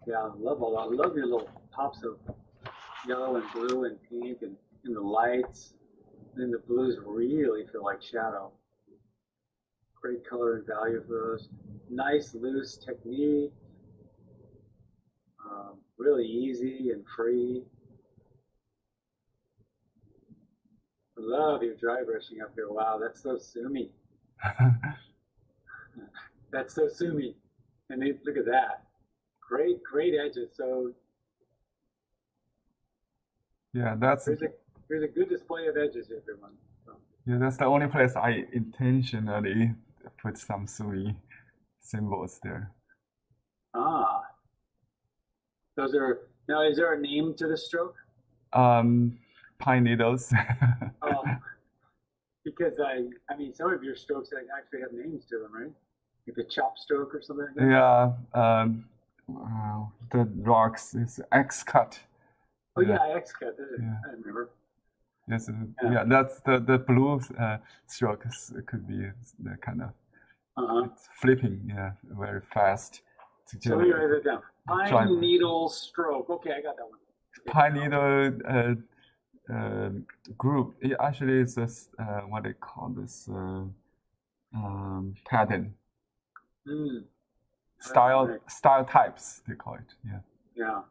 Yeah, I love your little pops of yellow and blue and pink and the lights. And then the blues really feel like shadow. Great color and value for those. Nice loose technique. Really easy and free. love your dry brushing up here. Wow, that's so Sumi. That's so Sumi. And then look at that. Great, great edges. So Yeah, that's here's a good display of edges, everyone. So, yeah, that's the only place I intentionally put some Sui symbols there. ah, those are now. Is there a name to the stroke? Pine needles. Oh, because I mean, some of your strokes actually have names to them, right? Like a chop stroke or something like that. Yeah, the rocks is X cut. Oh yeah, X cut. Yeah. I remember. Yes, Yeah. yeah, that's the blue stroke could be the kind of it's flipping, yeah, very fast. So let me write that down. Dry Pine brush. needle stroke. Okay, I got that one. Pine needle group. It actually is this what they call this pattern style types. They call it. Yeah. Yeah.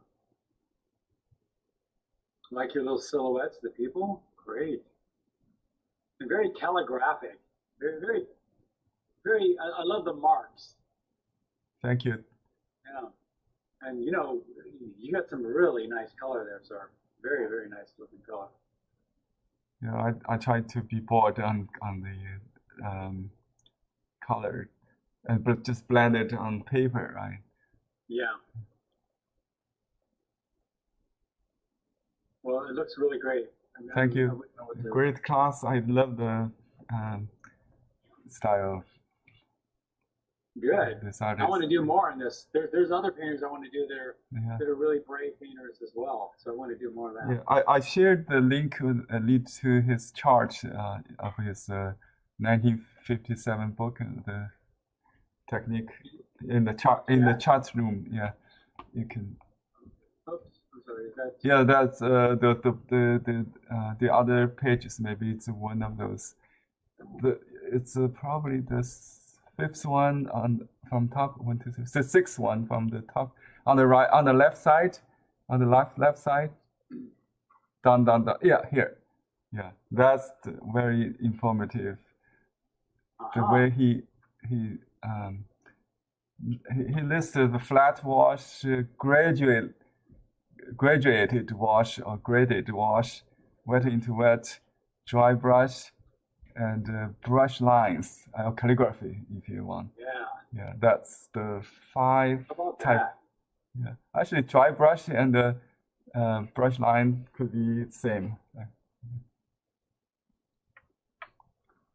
Like your little silhouettes, the people, great. And very calligraphic. Very, very, very. I love the marks. Thank you. Yeah. And you know, you got some really nice color there, sir. Very, very nice looking color. Yeah, I try to be bold on the color, but just blend it on paper, right? Yeah. Well, it looks really great. Thank you. Great class. I love the style. Good. This I artist. want to do more in this. There's other painters I want to do there Yeah. that are really brave painters as well. So I want to do more of that. Yeah, I shared the link lead to his chart of his 1957 book, the technique in the chart room. Yeah, you can. Oops, I'm sorry. Is that? Yeah, that's the other pages. Maybe it's one of those. It's probably the fifth one from top. 1, 2, 3. The sixth one from the top on the right, on the left side, on the left side. Down. Yeah, here. Yeah, that's very informative. The way he listed the flat wash, graduated wash or graded wash, wet into wet, dry brush, and brush lines, calligraphy if you want. Yeah. Yeah, that's the 5 How about type. that? Yeah, actually, dry brush and brush line could be same.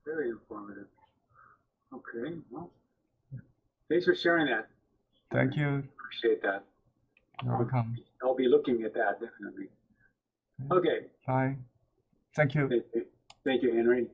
Very informative. Okay. Well, thanks for sharing that. Thank you. Appreciate that. You're welcome. I'll be looking at that definitely. Okay. Bye. Thank you. Thank you, Henry.